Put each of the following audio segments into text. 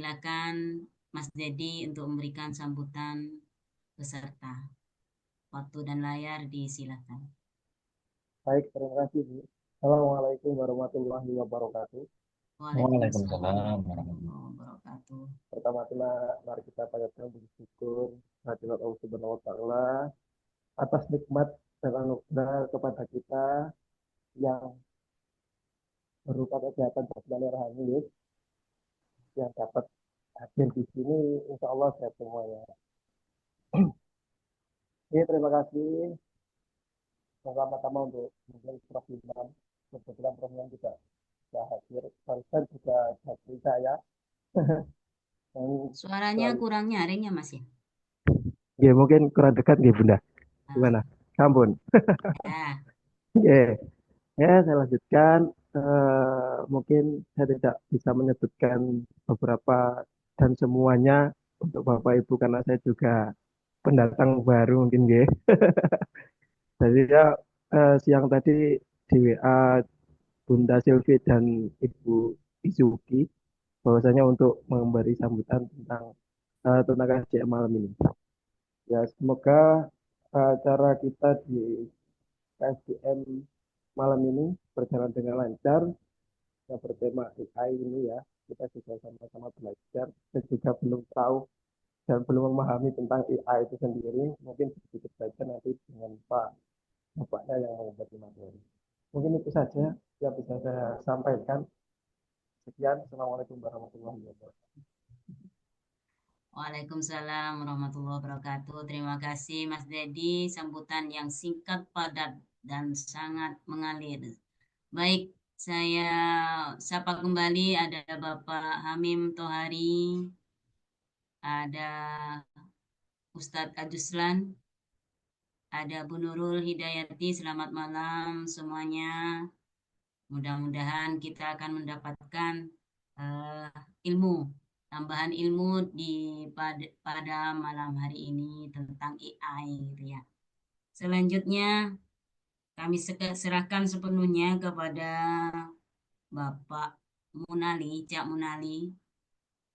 Silakan Mas Dedi untuk memberikan sambutan peserta. Waktu dan layar disilakan. Baik, terima kasih, Bu. Assalamualaikum warahmatullahi wabarakatuh. Waalaikumsalam Waalaikumsalam warahmatullahi warahmatullahi wabarakatuh. Pertama-tama, mari kita panjatkan puji syukur kehadirat Allah Subhanahu wa Ta'ala atas nikmat dan anugerah kepada kita yang berupa kesehatan jasmani rohani yang dapat hadir di sini. Insya Allah sehat semuanya. Oke, terima kasih. Pertama-tama untuk mungkin Prof. Imam. Kebetulan Prof. Imam juga sudah hadir. Barusan juga hadir saya. Dan Suaranya selalu, kurang nyaring ya Mas ya? ya, mungkin kurang dekat, ya, Bunda. Nah, Gimana? Sampun. ya. Ya, ya, saya lanjutkan. Mungkin saya tidak bisa menyebutkan beberapa dan semuanya untuk Bapak Ibu karena saya juga pendatang baru mungkin ya. Jadi ya siang tadi di WA Bunda Silvi dan Ibu Izuki bahwasanya untuk memberi sambutan tentang tentang KJM malam ini. Ya, semoga acara kita di KSDM malam ini berjalan dengan lancar yang bertema AI ini ya. Kita juga sama-sama belajar dan juga belum tahu dan belum memahami tentang AI itu sendiri. Mungkin sedikit saja nanti dengan Bapaknya yang memberi materi. Mungkin itu saja yang bisa saya sampaikan. Sekian, Assalamualaikum warahmatullahi wabarakatuh. Waalaikumsalam warahmatullahi wabarakatuh. Terima kasih Mas Dedi, sambutan yang singkat, padat, dan sangat mengalir. Baik, saya sapa kembali ada Bapak Hamim Tohari, ada Ustadz Aduslan, ada Bu Nurul Hidayati. Selamat malam semuanya. Mudah-mudahan kita akan mendapatkan eh, ilmu, tambahan ilmu pada malam hari ini tentang AI gitu ya. Selanjutnya kami serahkan sepenuhnya kepada Bapak Munali, Cak Munali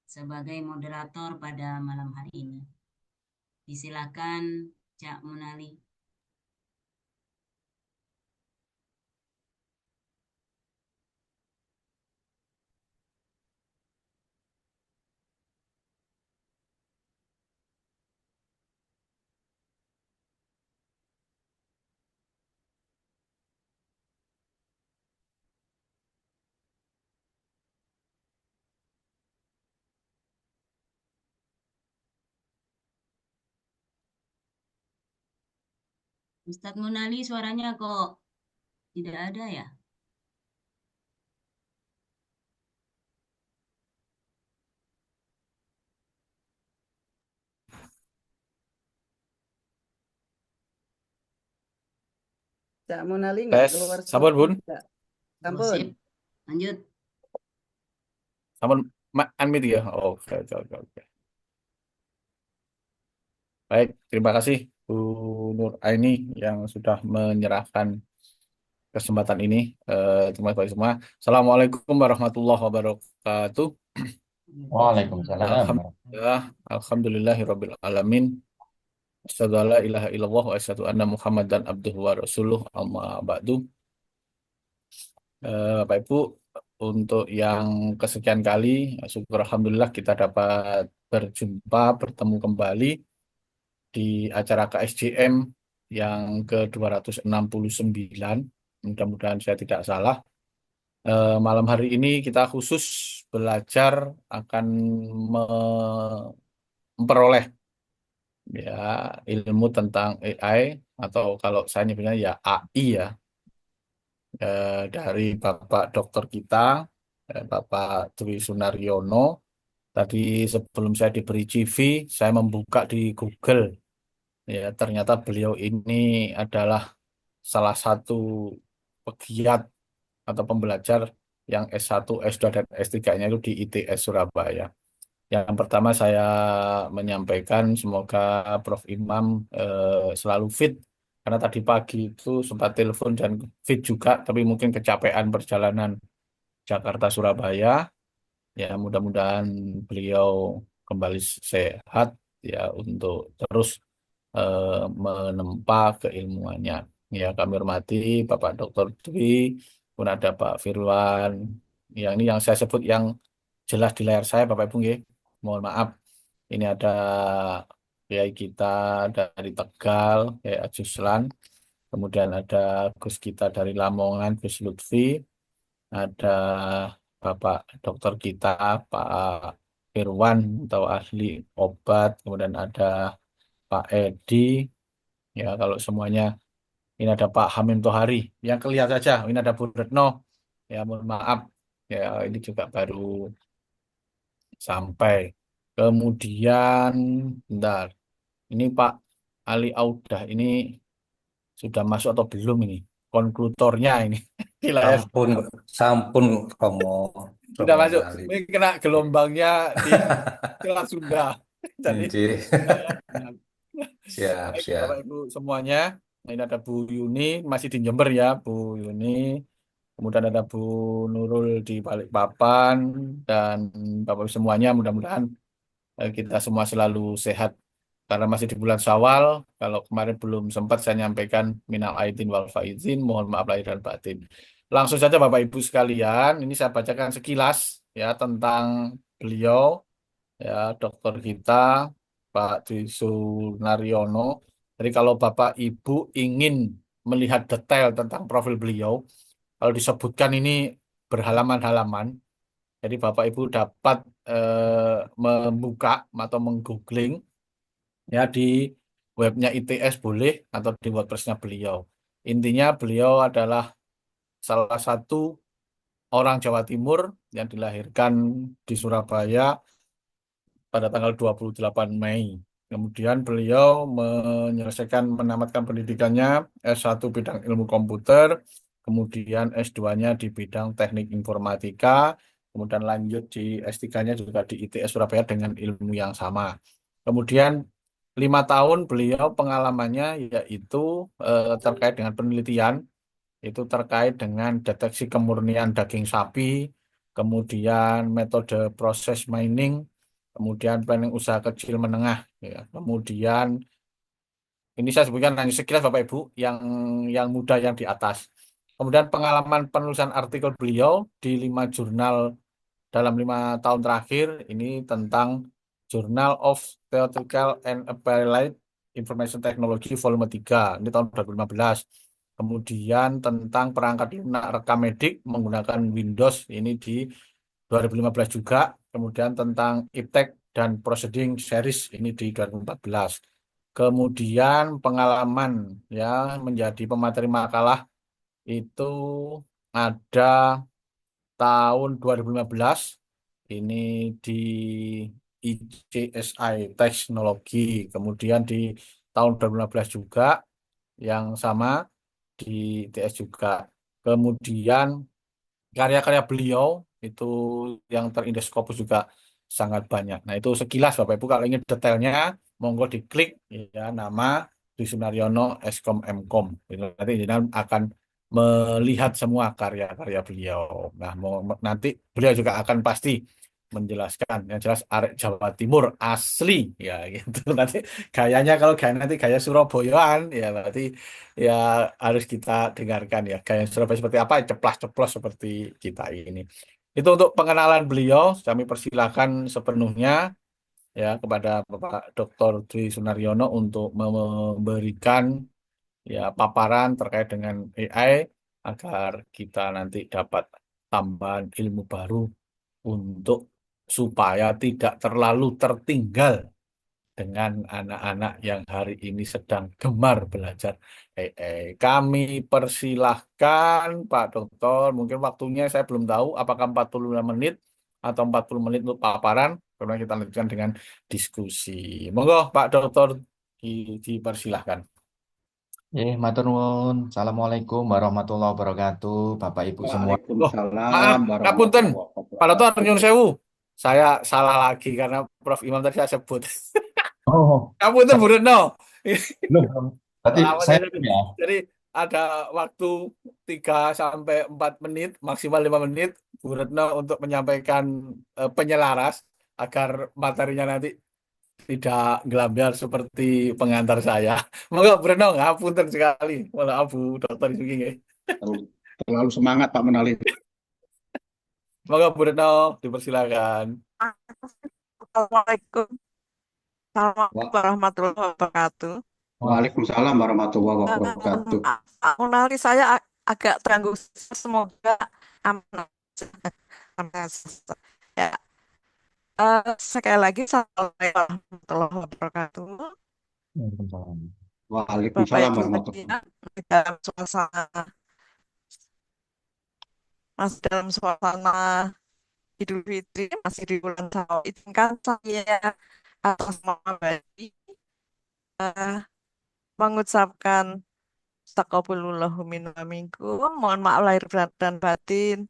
sebagai moderator pada malam hari ini. Disilakan Cak Munali. Ustadz Munali suaranya kok tidak ada ya? Cak Monali nggak tes. keluar Sampun suara, Bun, Cak. Oh, Sampun. sip. Lanjut. sampun unmute ya. Oke, oke, oke, oke. Baik, terima kasih Bu Nur Aini yang sudah menyerahkan kesempatan ini. Terima kasih semua. Assalamualaikum warahmatullahi wabarakatuh. Waalaikumsalam. Alhamdulillah, Waalaikumsalam. alhamdulillahirabbil alamin. Asyhadu alla ilaha illallah wa asyhadu anna Muhammadan abduhu wa rasuluh. Amma ba'du. Bapak Ibu, untuk yang kesekian kali, syukur alhamdulillah kita dapat berjumpa, bertemu kembali di acara KSJM yang ke-269. Mudah-mudahan saya tidak salah. Malam hari ini kita khusus belajar akan memperoleh ya ilmu tentang AI atau kalau saya nyebutnya ya AI ya, dari Bapak Dokter kita, Bapak Dwi Sunaryono. Tadi sebelum saya diberi CV, saya membuka di Google. Ya, ternyata beliau ini adalah salah satu pegiat atau pembelajar yang S1, S2, dan S3-nya itu di ITS Surabaya. Yang pertama saya menyampaikan semoga Prof. Imam selalu fit. Karena tadi pagi itu sempat telepon dan fit juga, tapi mungkin kecapean perjalanan Jakarta-Surabaya. Ya, mudah-mudahan beliau kembali sehat ya untuk terus menempa keilmuannya. Ya, kami hormati Bapak Dr. Dwi, pun ada Pak Firwan. Yang ini yang saya sebut yang jelas di layar saya, Bapak Ibu nggih. Mohon maaf. Ini ada kiai kita dari Tegal, Kiai Ajuslan. Kemudian ada Gus kita dari Lamongan, Gus Lutfi. Ada Bapak dokter kita, Pak Irwan atau ahli obat. Kemudian ada Pak Edi. Ya, kalau semuanya ini ada Pak Hamim Tohari. Yang kelihatan saja, ini ada Bu Retno. Ya, mohon maaf. Ya, ini juga baru sampai. Kemudian, bentar. Ini Pak Ali Audah. Ini sudah masuk atau belum ini? Konklutornya ini. Gila ya. Sampun, sampun Romo, Sudah Romo masuk. Bali. Ini kena gelombangnya di Selat Sunda. Jadi Nggih. saya benar. Siap, Baik, siap. Bapak Ibu semuanya. Nah, ini ada Bu Yuni, masih di Jember ya, Bu Yuni. Kemudian ada Bu Nurul di Balikpapan. Dan Bapak Ibu semuanya mudah-mudahan kita semua selalu sehat. Karena masih di bulan Syawal, kalau kemarin belum sempat saya nyampaikan minal aidin wal faizin, mohon maaf lahir dan batin. Langsung saja Bapak Ibu sekalian, ini saya bacakan sekilas ya tentang beliau ya dokter kita Pak Dwi Sunaryono. Jadi kalau Bapak Ibu ingin melihat detail tentang profil beliau, kalau disebutkan ini berhalaman-halaman, jadi Bapak Ibu dapat membuka atau menggoogling ya di webnya ITS boleh atau di WordPress-nya beliau. Intinya beliau adalah salah satu orang Jawa Timur yang dilahirkan di Surabaya pada tanggal 28 Mei. Kemudian beliau menamatkan pendidikannya S1 bidang ilmu komputer, kemudian S2-nya di bidang teknik informatika, kemudian lanjut di S3-nya juga di ITS Surabaya dengan ilmu yang sama. Kemudian 5 tahun beliau pengalamannya yaitu terkait dengan penelitian, itu terkait dengan deteksi kemurnian daging sapi, kemudian metode proses mining, kemudian planning usaha kecil menengah, ya. Kemudian ini saya sebutkan hanya sekilas Bapak Ibu yang muda yang di atas. Kemudian pengalaman penulisan artikel beliau di 5 jurnal dalam 5 tahun terakhir ini tentang Journal of Theoretical and Applied Information Technology volume 3 ini tahun 2015. Kemudian tentang perangkat lunak rekam medik menggunakan Windows ini di 2015 juga. Kemudian tentang iptek dan Proceeding Series ini di 2014. Kemudian pengalaman ya menjadi pemateri makalah itu ada tahun 2015 ini di ICSI Teknologi. Kemudian di tahun 2015 juga yang sama di ITS juga. Kemudian karya-karya beliau itu yang terindeks Scopus juga sangat banyak. Nah, itu sekilas Bapak Ibu kalau ingin detailnya monggo diklik ya nama Dwi Sunaryono Eskom Mkom. Itu nanti jenengan akan melihat semua karya-karya beliau. Nah, nanti beliau juga akan pasti menjelaskan yang jelas arek Jawa Timur asli ya gitu. Nanti gayanya kalau gaya nanti gaya Surabayaan ya berarti ya harus kita dengarkan ya gaya Surabaya seperti apa ceplas-ceplos seperti kita ini. Itu untuk pengenalan beliau, kami persilahkan sepenuhnya ya kepada Bapak Dr. Dwi Sunaryono untuk memberikan ya paparan terkait dengan AI agar kita nanti dapat tambahan ilmu baru untuk supaya tidak terlalu tertinggal dengan anak-anak yang hari ini sedang gemar belajar AI. Kami persilahkan Pak Dokter, mungkin waktunya saya belum tahu apakah 45 menit atau 40 menit untuk paparan, kemudian kita lanjutkan dengan diskusi. Monggo Pak Dokter dipersilahkan. Matur nuwun. Assalamualaikum warahmatullahi wabarakatuh, Bapak Ibu semua. Oh, Waalaikumsalam maaf, ngapunten. warahmatullahi Pak Dokter, wabarakatuh. nyun sewu. Saya salah lagi karena Prof Imam tadi saya sebut. Oh, Ngapunten Bu Retno. belum. Berarti Selamat saya ya. ya. Jadi ada waktu 3 sampai 4 menit, maksimal 5 menit, Bu Retno untuk menyampaikan penyelaras agar materinya nanti tidak gelambiar seperti pengantar saya. Moga Bu Retno ngapunten sekali. Maaf Bu Dokter Yuki nggih. Terlalu semangat Pak Menali. Moga Bu Retno dipersilakan. Assalamualaikum Wa- warahmatullahi wabarakatuh. Waalaikumsalam warahmatullahi wabarakatuh. Menali saya agak terganggu. Semoga aman. Sampai selesai. Ya, sekali lagi assalamualaikum warahmatullahi wabarakatuh. Bapak Waalaikumsalam Ibu warahmatullahi sekalian, dalam suasana dalam suasana Idul Fitri masih di bulan Syawal. Izinkan saya atas nama Bali eh, mengucapkan Taqabbalullahu minna wa minkum. Mohon maaf lahir dan batin.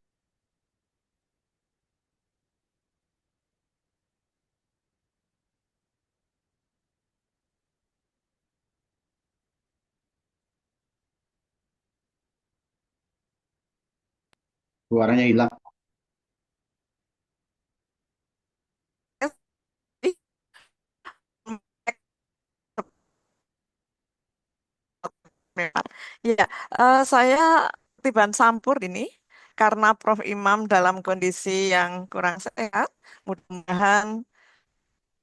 Suaranya hilang. Ya, saya Tiban Sampur ini karena Prof. Imam dalam kondisi yang kurang sehat. Mudah-mudahan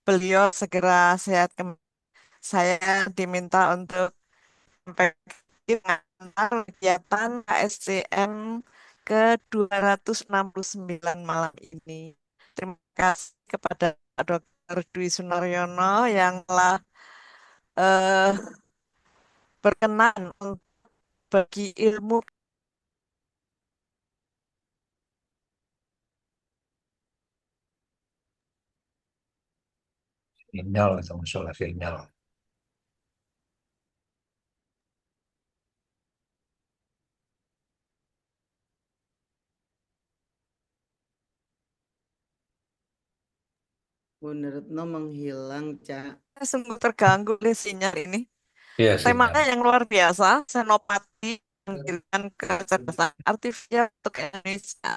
beliau segera sehat kembali. Saya diminta untuk mengantar kegiatan KSCM ke 269 malam ini. Terima kasih kepada Pak Dr. Dwi Sunaryono yang telah eh, berkenan untuk bagi ilmu. Sinyal, masalah sinyal. Bunda Retno menghilang, Cak. Saya sungguh terganggu oleh sinyal ini. Iya, sinyal. Temanya yang luar biasa, senopati yang diberikan kecerdasan artifisial untuk Indonesia.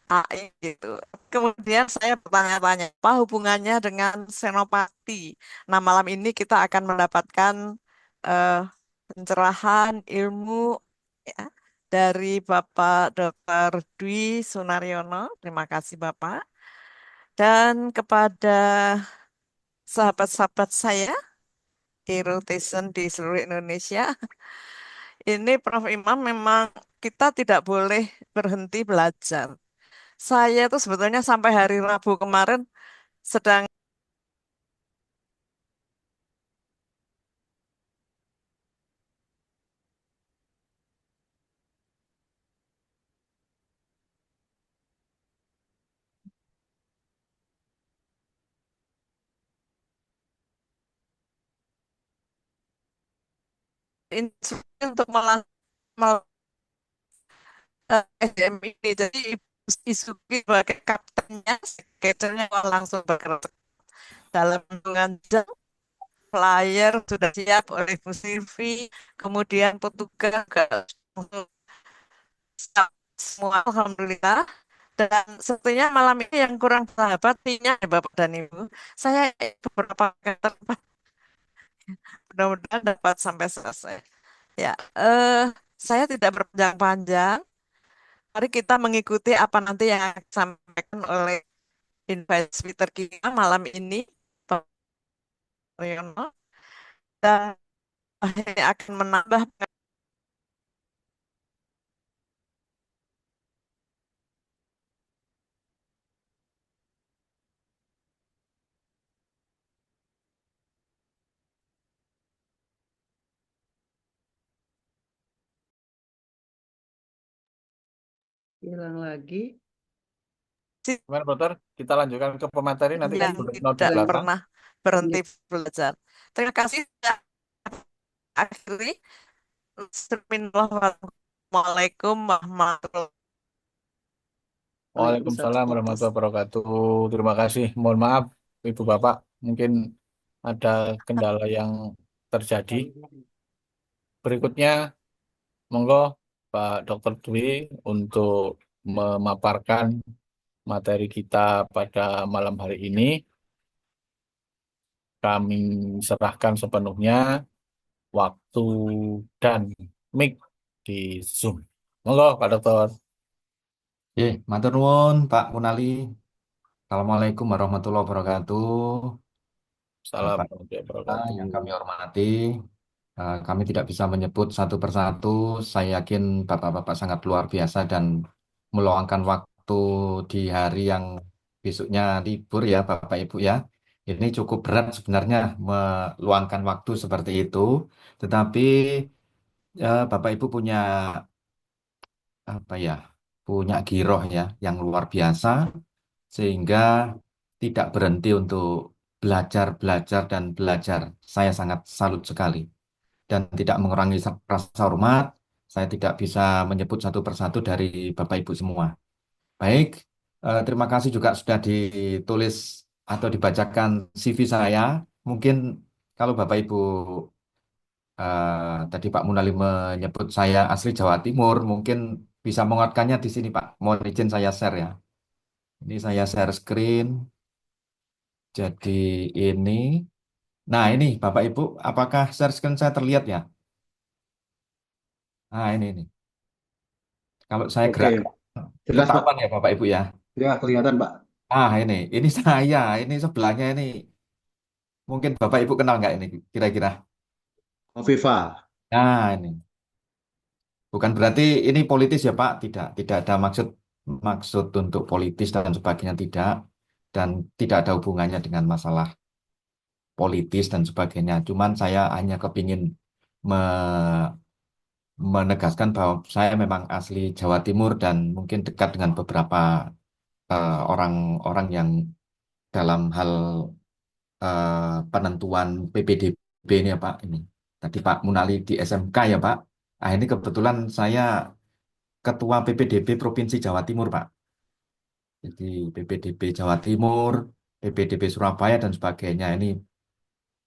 AI gitu. Kemudian saya bertanya-tanya, apa hubungannya dengan senopati? Nah, malam ini kita akan mendapatkan eh, pencerahan ilmu ya, dari Bapak Dr. Dwi Sunaryono. Terima kasih Bapak. Dan kepada sahabat-sahabat saya, Hero Tyson di seluruh Indonesia, ini Prof. Imam memang kita tidak boleh berhenti belajar. Saya tuh sebetulnya sampai hari Rabu kemarin sedang instruksi untuk SDM ini. Jadi Ibu Isuki sebagai kaptennya, skaternya langsung bergerak dalam hitungan jam. Flyer sudah siap oleh Bu Silvi, kemudian petugas juga untuk staff semua, Alhamdulillah. Dan sepertinya malam ini yang kurang sahabat timnya ya Bapak dan Ibu. Saya beberapa kata mudah-mudahan dapat sampai selesai. Ya, saya tidak berpanjang-panjang. Mari kita mengikuti apa nanti yang akan disampaikan oleh invite speaker kita malam ini, Pak Riono. Dan ini akan menambah. Hilang lagi. Gimana, Dokter? Kita lanjutkan ke pemateri nanti Yang Bu Retno di tidak belakang. pernah berhenti belajar. Terima kasih. Sudah akhiri. Assalamualaikum warahmatullahi Waalaikumsalam warahmatullahi wabarakatuh. Terima kasih. Mohon maaf, Ibu Bapak, mungkin ada kendala yang terjadi. Berikutnya Monggo Pak Dr. Dwi untuk memaparkan materi kita pada malam hari ini. Kami serahkan sepenuhnya waktu dan mic di Zoom. Monggo Pak Dokter. Matur nuwun Pak Munali. Assalamualaikum warahmatullahi wabarakatuh. Salam Bapak warahmatullahi kita wabarakatuh. yang kami hormati, kami tidak bisa menyebut satu persatu. Saya yakin Bapak-Bapak sangat luar biasa dan meluangkan waktu di hari yang besoknya libur ya Bapak Ibu ya. Ini cukup berat sebenarnya meluangkan waktu seperti itu. Tetapi Bapak Ibu punya apa ya? Punya giroh ya yang luar biasa sehingga tidak berhenti untuk belajar, belajar, dan belajar. Saya sangat salut sekali. Dan tidak mengurangi rasa hormat, saya tidak bisa menyebut satu persatu dari Bapak Ibu semua. Baik, terima kasih juga sudah ditulis atau dibacakan CV saya. Mungkin kalau Bapak Ibu tadi Pak Munali menyebut saya asli Jawa Timur, mungkin bisa menguatkannya di sini Pak. Mohon izin saya share ya. Ini saya share screen. Jadi ini, nah ini Bapak Ibu, apakah share screen saya terlihat ya? Nah ini. Kalau saya Oke, gerakkan, jelas Pak. ketahuan ya Bapak Ibu ya. Ya, kelihatan Pak. Ini saya, ini sebelahnya ini. Mungkin Bapak Ibu kenal nggak ini kira-kira? Kofifa. Nah ini, bukan berarti ini politis ya Pak, tidak ada maksud maksud untuk politis dan sebagainya tidak, dan tidak ada hubungannya dengan masalah politis dan sebagainya. Cuman saya hanya kepingin menegaskan bahwa saya memang asli Jawa Timur dan mungkin dekat dengan beberapa orang-orang yang dalam hal penentuan PPDB ini ya Pak. Ini tadi Pak Munali di SMK ya Pak. Nah ini kebetulan saya Ketua PPDB Provinsi Jawa Timur Pak. Jadi PPDB Jawa Timur, PPDB Surabaya dan sebagainya ini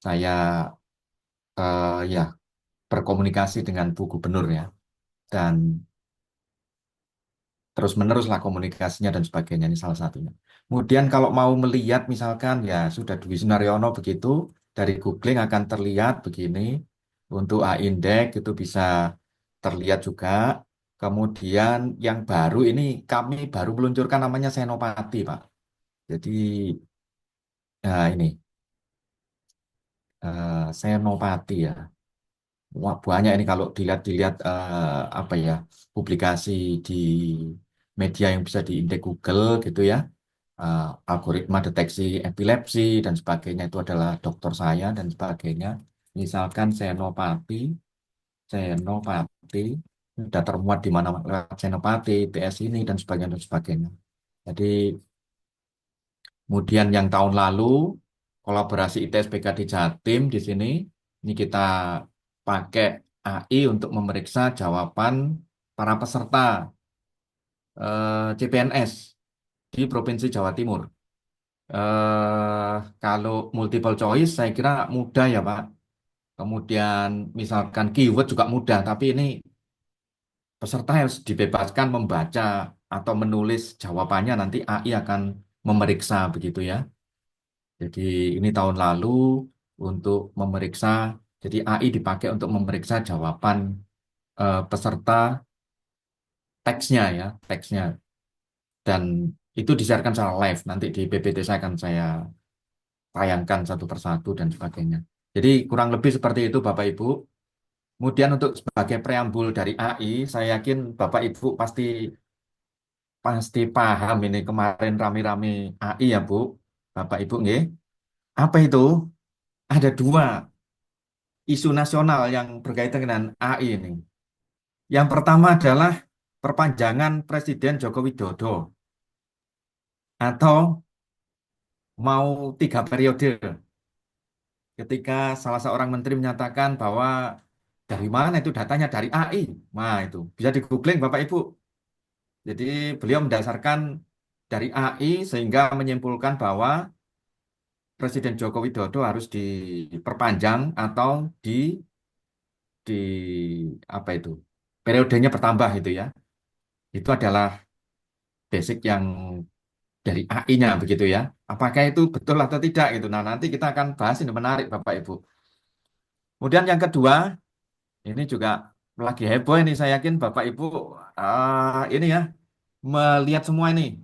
saya ya berkomunikasi dengan Bu Gubernur ya. Dan terus meneruslah komunikasinya dan sebagainya ini salah satunya. Kemudian kalau mau melihat misalkan ya sudah Dwi Sunaryono begitu dari googling akan terlihat begini untuk A-index itu bisa terlihat juga. Kemudian yang baru ini kami baru meluncurkan namanya Senopati Pak. Jadi ini Senopati ya. Wah, banyak ini kalau dilihat apa ya publikasi di media yang bisa diindeks Google gitu ya. Algoritma deteksi epilepsi dan sebagainya itu adalah dokter saya dan sebagainya. Misalkan Senopati sudah termuat di mana lewat Senopati, ITS ini dan sebagainya dan sebagainya. Jadi kemudian yang tahun lalu kolaborasi ITS PKD Jatim di sini ini kita pakai AI untuk memeriksa jawaban para peserta CPNS di Provinsi Jawa Timur. Kalau multiple choice saya kira mudah ya Pak. Kemudian misalkan keyword juga mudah, tapi ini peserta harus dibebaskan membaca atau menulis jawabannya nanti AI akan memeriksa begitu ya. Jadi ini tahun lalu untuk memeriksa, jadi AI dipakai untuk memeriksa jawaban peserta teksnya dan itu disiarkan secara live nanti di PPT saya akan saya tayangkan satu persatu dan sebagainya. Jadi kurang lebih seperti itu Bapak Ibu. Kemudian untuk sebagai preambul dari AI, saya yakin Bapak Ibu pasti pasti paham ini kemarin rame-rame AI ya Bu, Bapak Ibu nggih. Apa itu? Ada dua isu nasional yang berkaitan dengan AI ini. Yang pertama adalah perpanjangan Presiden Joko Widodo atau mau 3 periode. Ketika salah seorang menteri menyatakan bahwa dari mana itu datanya dari AI, nah itu bisa di googling Bapak Ibu. Jadi beliau mendasarkan dari AI sehingga menyimpulkan bahwa Presiden Joko Widodo harus diperpanjang atau di apa itu periodenya bertambah itu ya. Itu adalah basic yang dari AI-nya begitu ya. Apakah itu betul atau tidak gitu. Nah, nanti kita akan bahas ini menarik Bapak Ibu. Kemudian yang kedua, ini juga lagi heboh ini saya yakin Bapak Ibu ini ya melihat semua ini.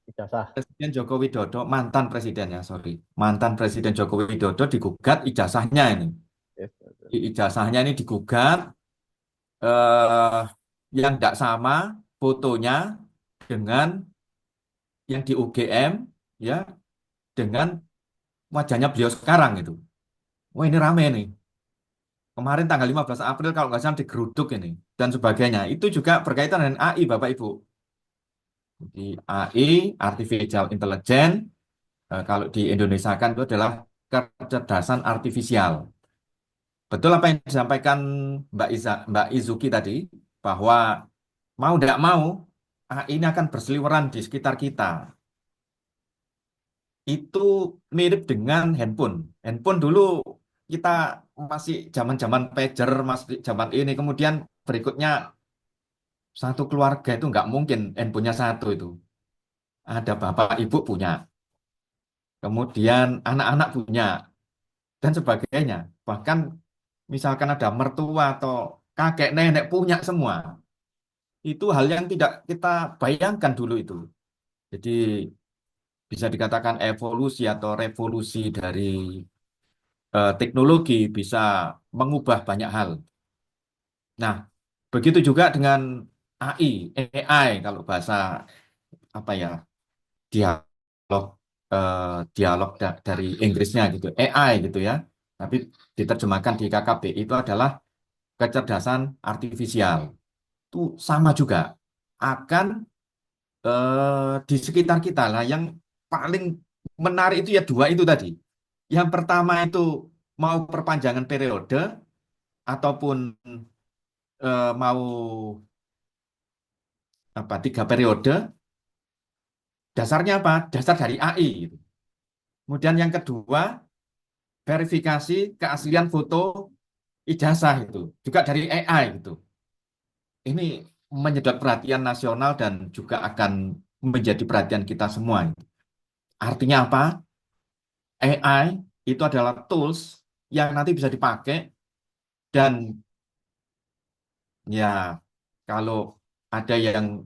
Ijazah. Presiden Joko Widodo, mantan presiden ya, sorry. Mantan Presiden Joko Widodo digugat ijazahnya ini. Yes. Ijazahnya ini digugat eh, yang tidak sama fotonya dengan yang di UGM ya dengan wajahnya beliau sekarang itu. Wah ini rame nih. Kemarin tanggal 15 April kalau nggak salah digeruduk ini dan sebagainya. Itu juga berkaitan dengan AI Bapak Ibu. Jadi AI, Artificial Intelligence, kalau di Indonesia kan itu adalah kecerdasan artifisial. Betul apa yang disampaikan Mbak Izuki tadi, bahwa mau tidak mau AI ini akan berseliweran di sekitar kita. Itu mirip dengan handphone. Handphone dulu kita masih zaman-zaman pager, masih zaman ini. Kemudian berikutnya satu keluarga itu nggak mungkin handphonenya satu itu. Ada bapak ibu punya, kemudian anak-anak punya, dan sebagainya. Bahkan misalkan ada mertua atau kakek nenek punya semua. Itu hal yang tidak kita bayangkan dulu itu. Jadi bisa dikatakan evolusi atau revolusi dari teknologi bisa mengubah banyak hal. Nah, begitu juga dengan AI kalau bahasa apa ya dialog dari Inggrisnya gitu, AI gitu ya. Tapi diterjemahkan di KKB itu adalah kecerdasan artifisial. Itu sama juga akan di sekitar kita lah. Yang paling menarik itu ya dua itu tadi. Yang pertama itu mau perpanjangan periode ataupun mau apa 3 periode, dasarnya apa? Dasar dari AI gitu. Kemudian yang kedua, verifikasi keaslian foto ijazah itu juga dari AI gitu. Ini menyedot perhatian nasional dan juga akan menjadi perhatian kita semua. Artinya apa? AI itu adalah tools yang nanti bisa dipakai dan ya kalau ada yang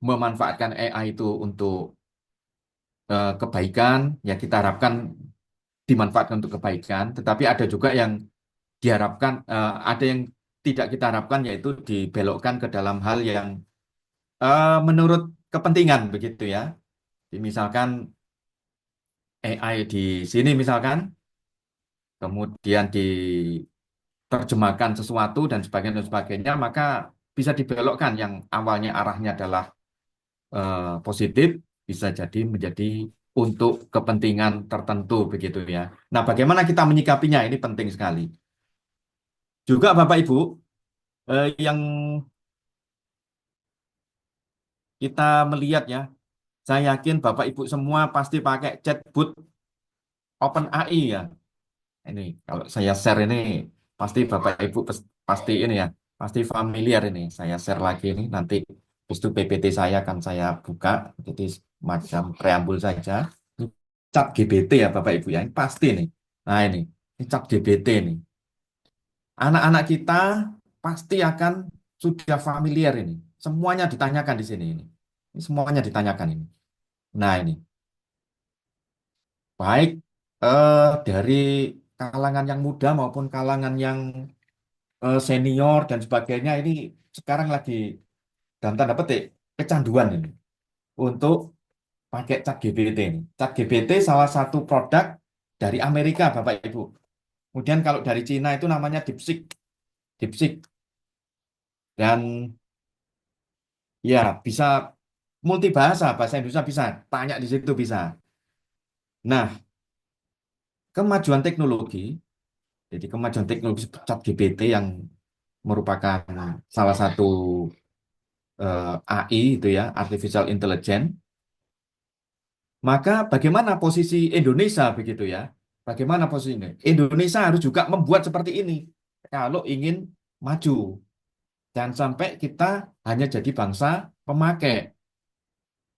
memanfaatkan AI itu untuk kebaikan, ya kita harapkan dimanfaatkan untuk kebaikan, tetapi ada juga yang diharapkan, ada yang tidak kita harapkan, yaitu dibelokkan ke dalam hal yang menurut kepentingan begitu ya. Jadi misalkan AI di sini misalkan, kemudian diterjemahkan sesuatu dan sebagainya, maka bisa dibelokkan yang awalnya arahnya adalah positif, bisa jadi menjadi untuk kepentingan tertentu begitu ya. Nah, bagaimana kita menyikapinya ini penting sekali. Juga Bapak Ibu, yang kita melihat ya, saya yakin Bapak Ibu semua pasti pakai chatbot OpenAI ya. Ini kalau saya share ini pasti Bapak Ibu pasti ini ya, pasti familiar ini. Saya share lagi ini nanti habis itu PPT saya akan saya buka, jadi macam preambul saja. Ini Chat GPT ya Bapak Ibu ya, ini pasti nih. Nah ini Chat GPT nih. Anak-anak kita pasti akan sudah familiar ini. Semuanya ditanyakan di sini ini. Ini semuanya ditanyakan ini. Nah ini baik dari kalangan yang muda maupun kalangan yang senior dan sebagainya ini sekarang lagi dalam tanda petik kecanduan ini untuk pakai ChatGPT ini. ChatGPT salah satu produk dari Amerika Bapak Ibu. Kemudian kalau dari Cina itu namanya DeepSeek. DeepSeek. Dan ya bisa multibahasa, bahasa Indonesia bisa, tanya di situ bisa. Nah, kemajuan teknologi, jadi kemajuan teknologi ChatGPT yang merupakan salah satu AI itu ya, Artificial Intelligence. Maka bagaimana posisi Indonesia begitu ya? Bagaimana posisinya? Indonesia harus juga membuat seperti ini kalau ingin maju. Jangan sampai kita hanya jadi bangsa pemakai.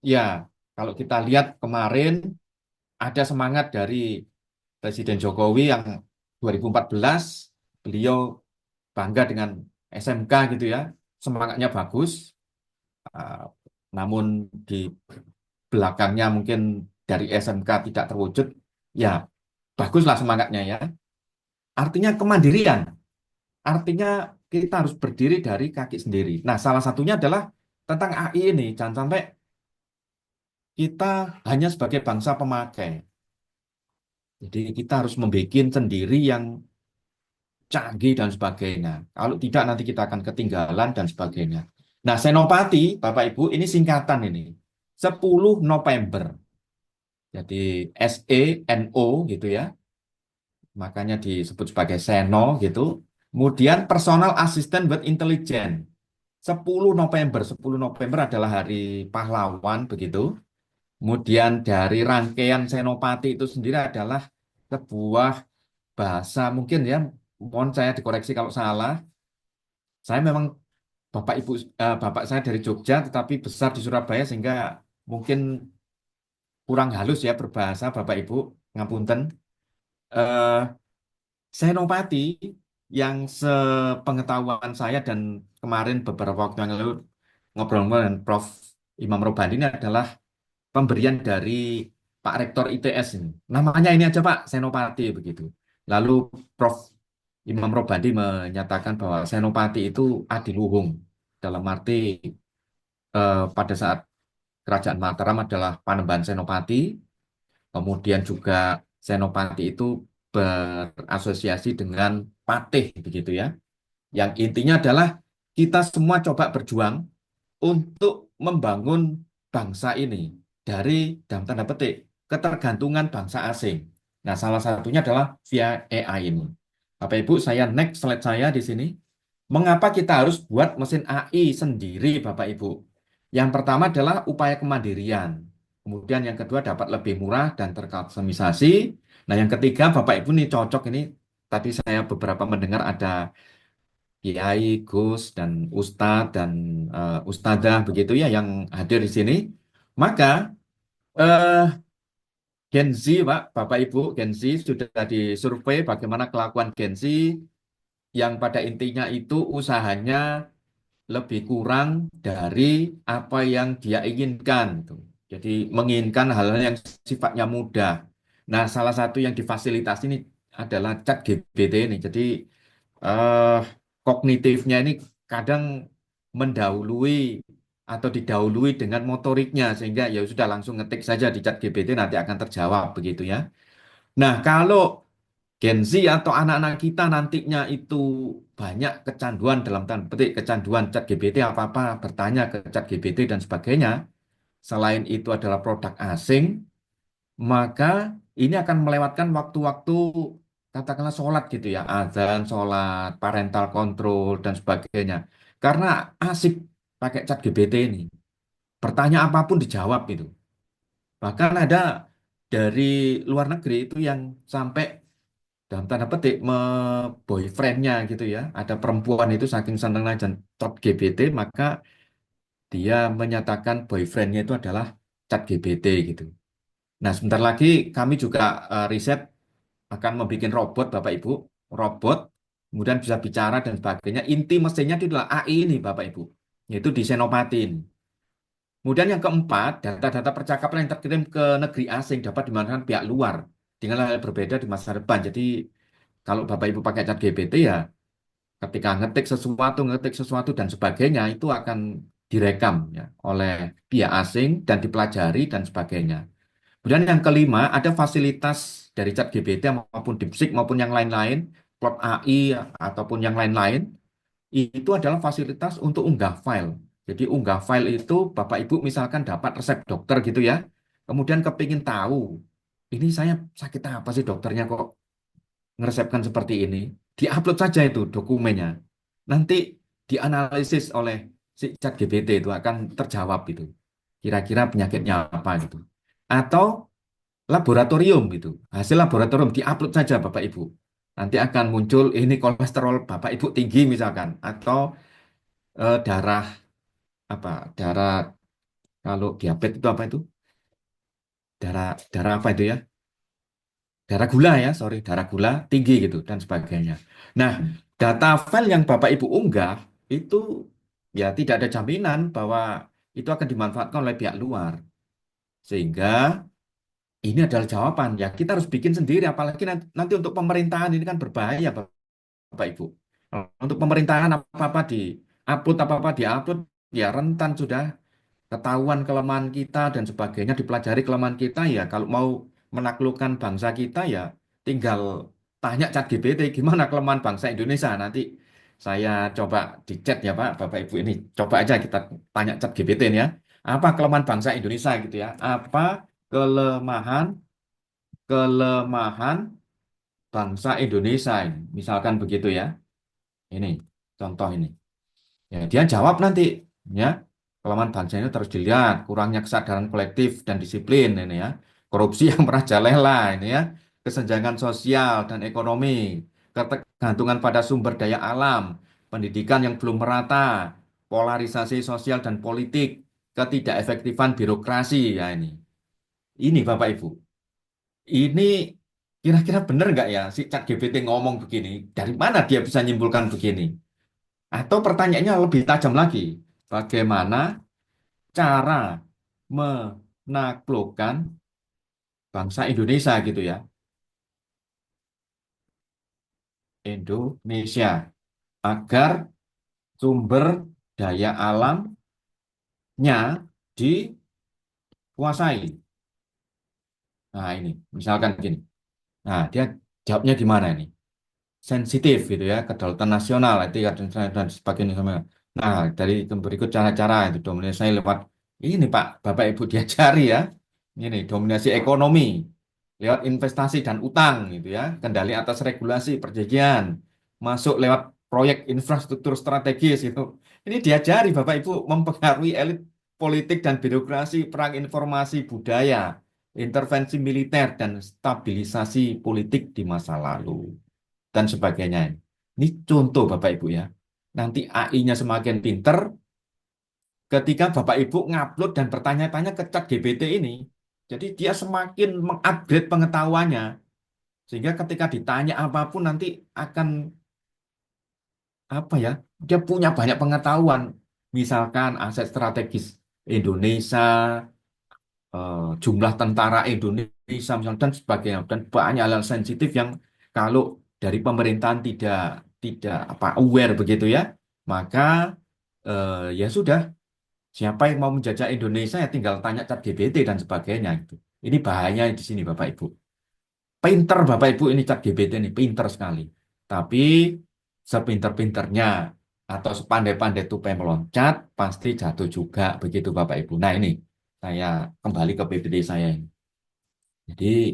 Ya, kalau kita lihat kemarin ada semangat dari Presiden Jokowi yang 2014 beliau bangga dengan SMK gitu ya, semangatnya bagus. Uh, Namun di belakangnya mungkin dari SMK tidak terwujud, ya baguslah semangatnya ya. Artinya kemandirian, artinya kita harus berdiri dari kaki sendiri. Nah, salah satunya adalah tentang AI ini, jangan sampai kita hanya sebagai bangsa pemakai. Jadi kita harus membuat sendiri yang canggih dan sebagainya. Kalau tidak nanti kita akan ketinggalan dan sebagainya. Nah, Senopati, Bapak Ibu, ini singkatan ini. 10 November. Jadi SENO gitu ya. Makanya disebut sebagai Seno gitu. Kemudian Personal Assistant with Intelligence. 10 November. 10 November adalah hari pahlawan begitu. Kemudian dari rangkaian Senopati itu sendiri adalah sebuah bahasa mungkin ya, mohon saya dikoreksi kalau salah. Saya memang bapak saya dari Jogja tetapi besar di Surabaya sehingga mungkin kurang halus ya berbahasa Bapak Ibu, ngapunten. Eh, Senopati yang sepengetahuan saya dan kemarin beberapa waktu yang lalu ngobrol dengan Prof. Imam Robandi ini adalah pemberian dari Pak Rektor ITS ini. Namanya ini aja Pak, Senopati begitu. Lalu Prof. Imam Robandi menyatakan bahwa Senopati itu adiluhung. Dalam arti pada saat Kerajaan Mataram adalah Panembahan Senopati, kemudian juga Senopati itu berasosiasi dengan Patih begitu ya. Yang intinya adalah kita semua coba berjuang untuk membangun bangsa ini dari dalam tanda petik ketergantungan bangsa asing. Nah, salah satunya adalah via AI ini. Bapak Ibu, saya next slide saya di sini. Mengapa kita harus buat mesin AI sendiri, Bapak Ibu? Yang pertama adalah upaya kemandirian. Kemudian yang kedua dapat lebih murah dan terkustomisasi. Nah, yang ketiga, Bapak Ibu ini cocok ini. Tadi saya beberapa mendengar ada Kiai, Gus, dan Ustadz, dan Ustadzah begitu ya yang hadir di sini. Maka eh, Gen Z, Pak, Bapak Ibu, Gen Z sudah disurvei bagaimana kelakuan Gen Z yang pada intinya itu usahanya lebih kurang dari apa yang dia inginkan. Tuh. Jadi menginginkan hal-hal yang sifatnya mudah. Nah, salah satu yang difasilitasi ini adalah ChatGPT ini. Jadi eh, kognitifnya ini kadang mendahului atau didahului dengan motoriknya sehingga ya sudah langsung ngetik saja di ChatGPT nanti akan terjawab begitu ya. Nah, kalau Gen Z atau anak-anak kita nantinya itu banyak kecanduan dalam tanda petik kecanduan ChatGPT apa-apa bertanya ke ChatGPT dan sebagainya. Selain itu adalah produk asing, maka ini akan melewatkan waktu-waktu katakanlah sholat gitu ya, azan, sholat, parental control dan sebagainya. Karena asik pakai ChatGPT ini, bertanya apapun dijawab itu. Bahkan ada dari luar negeri itu yang sampai dalam tanda petik boyfriendnya gitu ya, ada perempuan itu saking senangnya ChatGPT maka dia menyatakan boyfriendnya itu adalah ChatGPT gitu. Nah, sebentar lagi kami juga riset akan membuat robot, Bapak Ibu, robot, kemudian bisa bicara dan sebagainya. Inti mesinnya itu adalah AI ini, Bapak Ibu, yaitu di Senopati ini. Kemudian yang keempat, data-data percakapan yang terkirim ke negeri asing dapat dimanfaatkan pihak luar dengan hal berbeda di masa depan. Jadi, kalau Bapak Ibu pakai ChatGPT ya, ketika ngetik sesuatu dan sebagainya, itu akan direkam ya oleh pihak asing dan dipelajari dan sebagainya. Kemudian yang kelima, ada fasilitas dari ChatGPT maupun DeepSeek maupun yang lain-lain, Claude AI ataupun yang lain-lain, itu adalah fasilitas untuk unggah file. Jadi unggah file itu Bapak Ibu misalkan dapat resep dokter gitu ya, kemudian kepingin tahu, ini saya sakit apa sih dokternya kok ngeresepkan seperti ini, diupload saja itu dokumennya. Nanti dianalisis oleh si ChatGPT itu akan terjawab itu. Kira-kira penyakitnya apa gitu. Atau laboratorium gitu. Hasil laboratorium diupload saja Bapak Ibu. Nanti akan muncul ini kolesterol Bapak Ibu tinggi misalkan atau darah apa? Darah kalau diabetes itu apa itu? Darah darah apa itu ya? Darah gula ya, sorry, darah gula tinggi gitu dan sebagainya. Nah, data file yang Bapak Ibu unggah itu ya tidak ada jaminan bahwa itu akan dimanfaatkan oleh pihak luar. Sehingga ini adalah jawaban ya kita harus bikin sendiri apalagi nanti untuk pemerintahan ini kan berbahaya Bapak Ibu. Untuk pemerintahan apa-apa apa-apa diupload ya rentan sudah ketahuan kelemahan kita dan sebagainya, dipelajari kelemahan kita ya kalau mau menaklukkan bangsa kita ya tinggal tanya ChatGPT gimana kelemahan bangsa Indonesia. Nanti saya coba di chat ya Pak, Bapak Ibu ini coba aja kita tanya ChatGPT ini ya. Apa kelemahan bangsa Indonesia gitu ya? Apa kelemahan kelemahan bangsa Indonesia ini? Misalkan begitu ya. Ini contoh ini. Ya, dia jawab nanti, ya. Kelemahan bangsa ini terus dilihat, kurangnya kesadaran kolektif dan disiplin ini ya. Korupsi yang merajalela ini ya. Kesenjangan sosial dan ekonomi, ketergantungan pada sumber daya alam, pendidikan yang belum merata, polarisasi sosial dan politik, ketidakefektifan birokrasi ya ini. Ini Bapak Ibu. Ini kira-kira benar nggak ya si ChatGPT ngomong begini? Dari mana dia bisa nyimpulkan begini? Atau pertanyaannya lebih tajam lagi, bagaimana cara menaklukkan bangsa Indonesia gitu ya, Indonesia, agar sumber daya alamnya dikuasai. Nah ini, misalkan gini. Nah dia jawabnya gimana ini? Sensitif gitu ya, kedaulatan nasional, itu dan sebagainya. Nah dari itu berikut cara-cara itu dominasi lewat ini Pak, Bapak Ibu diajari ya. Ini dominasi ekonomi lewat investasi dan utang gitu ya, kendali atas regulasi perjanjian, masuk lewat proyek infrastruktur strategis itu. Ini diajari Bapak Ibu mempengaruhi elit politik dan birokrasi, perang informasi budaya, intervensi militer dan stabilisasi politik di masa lalu dan sebagainya. Ini contoh Bapak Ibu ya. Nanti AI-nya semakin pinter, ketika Bapak Ibu ngupload dan bertanya-tanya ke ChatGPT ini, jadi dia semakin mengupgrade pengetahuannya, sehingga ketika ditanya apapun nanti akan apa ya, dia punya banyak pengetahuan. Misalkan aset strategis Indonesia, jumlah tentara Indonesia misalnya dan sebagainya, dan banyak hal sensitif yang kalau dari pemerintahan tidak tidak apa aware begitu ya, maka ya sudah. Siapa yang mau menjajah Indonesia ya tinggal tanya ChatGPT dan sebagainya itu. Ini bahayanya di sini Bapak Ibu. Pinter Bapak Ibu ini ChatGPT ini pinter sekali. Tapi sepinter-pinternya atau sepandai-pandai tupai meloncat pasti jatuh juga begitu Bapak Ibu. Nah ini saya kembali ke PPT saya ini. Jadi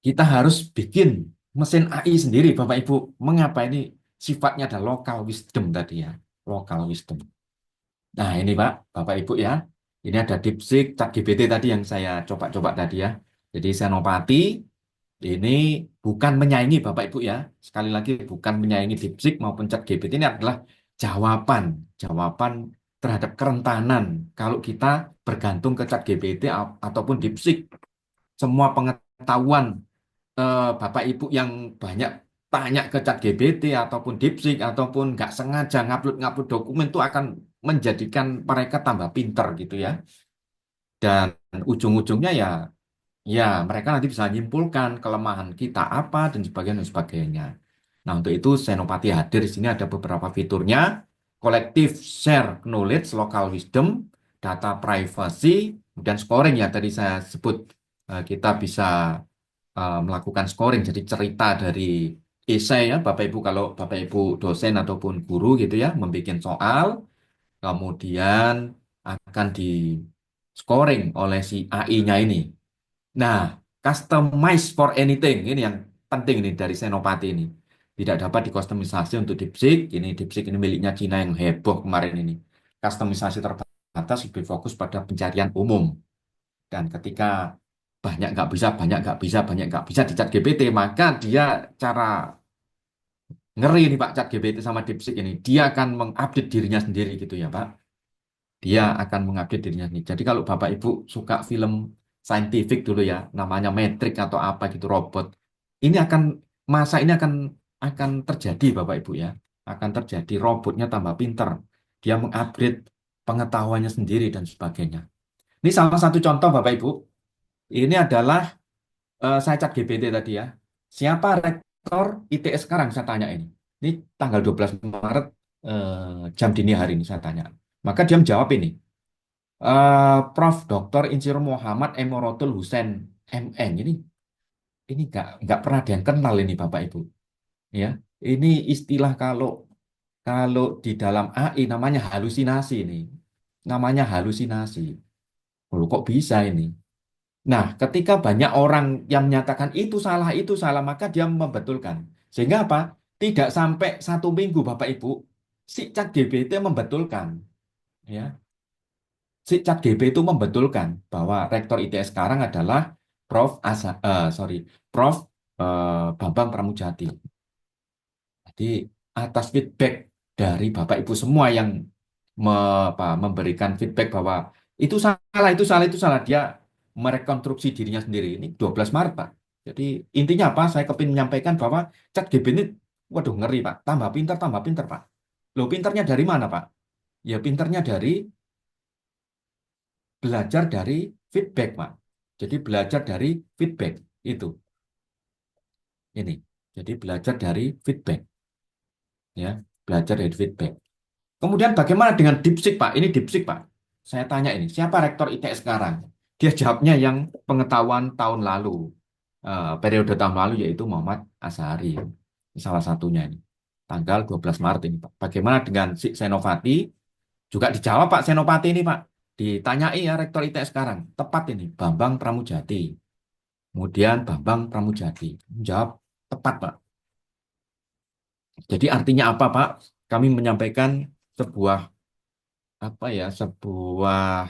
kita harus bikin mesin AI sendiri Bapak Ibu. Mengapa ini sifatnya ada local wisdom tadi ya. Local wisdom. Nah, ini Pak, Bapak Ibu ya. Ini ada DeepSeek, ChatGPT tadi yang saya coba-coba tadi ya. Jadi Senopati ini bukan menyaingi Bapak Ibu ya. Sekali lagi bukan menyaingi DeepSeek maupun ChatGPT, ini adalah jawaban, jawaban terhadap kerentanan kalau kita bergantung ke ChatGPT ataupun DeepSeek. Semua pengetahuan Bapak Ibu yang banyak tanya ke ChatGPT ataupun DeepSeek ataupun nggak sengaja ngupload dokumen itu akan menjadikan mereka tambah pinter gitu ya. Dan ujung-ujungnya ya mereka nanti bisa menyimpulkan kelemahan kita apa dan sebagainya dan sebagainya. Nah, untuk itu Senopati hadir di sini ada beberapa fiturnya. Collective share knowledge, local wisdom, data privacy, dan scoring ya tadi saya sebut kita bisa melakukan scoring. Jadi cerita dari esai ya Bapak Ibu kalau Bapak Ibu dosen ataupun guru gitu ya membuat soal kemudian akan di scoring oleh si AI-nya ini. Nah, customize for anything ini yang penting nih dari Senopati ini. Tidak dapat dikustomisasi untuk DeepSeek. Ini DeepSeek ini miliknya Cina yang heboh kemarin ini. Kustomisasi terbatas lebih fokus pada pencarian umum. Dan ketika banyak nggak bisa, banyak nggak bisa, banyak nggak bisa di ChatGPT, maka dia cara Ngeri nih Pak, ChatGPT sama DeepSeek ini. Dia akan mengupdate dirinya sendiri gitu ya Pak. Dia akan mengupdate dirinya sendiri. Jadi kalau Bapak Ibu suka film saintifik dulu ya, namanya Matrix atau apa gitu robot, ini akan masa ini akan terjadi Bapak Ibu ya, akan terjadi robotnya tambah pinter, dia mengupgrade pengetahuannya sendiri dan sebagainya. Ini salah satu contoh Bapak Ibu. Ini adalah saya chat GPT tadi ya. Siapa rektor ITS sekarang saya tanya ini. Ini tanggal 12 Maret jam dini hari ini saya tanya. Maka dia menjawab ini. Prof. Dr. Insinyur Muhammad Emorotul Hussein MN ini nggak pernah ada yang kenal ini Bapak Ibu ya, ini istilah kalau kalau di dalam AI namanya halusinasi ini, namanya halusinasi. Loh, kok bisa ini? Nah, ketika banyak orang yang menyatakan itu salah, maka dia membetulkan. Sehingga apa? Tidak sampai 1 minggu Bapak Ibu, si ChatGPT membetulkan ya. Si ChatGPT itu membetulkan bahwa rektor ITS sekarang adalah Prof. Bambang Pramujati. Jadi atas feedback dari Bapak Ibu semua yang memberikan feedback bahwa itu salah, itu salah, dia merekonstruksi dirinya sendiri. Ini 12 Maret, Pak. Jadi intinya apa? Saya kepingin menyampaikan bahwa ChatGPT ini, waduh ngeri, Pak. Tambah pinter, Pak. Loh, pinternya dari mana, Pak? Ya pinternya dari belajar dari feedback, Pak. Jadi belajar dari feedback itu. Ini. Jadi belajar dari feedback, ya. Belajar dari feedback. Kemudian bagaimana dengan DeepSeek, Pak? Ini DeepSeek, Pak. Saya tanya ini, siapa rektor ITS sekarang? Dia jawabnya yang pengetahuan tahun lalu, periode tahun lalu yaitu Muhammad Azhari. Ini salah satunya ini. Tanggal 12 Maret ini, Pak. Bagaimana dengan si Senopati? Juga dijawab Pak Senopati ini, Pak. Ditanyai ya rektor ITS sekarang. Tepat ini, Bambang Pramujati. Kemudian Bambang Pramujati. Menjawab tepat, Pak. Jadi artinya apa, Pak? Kami menyampaikan sebuah apa ya, sebuah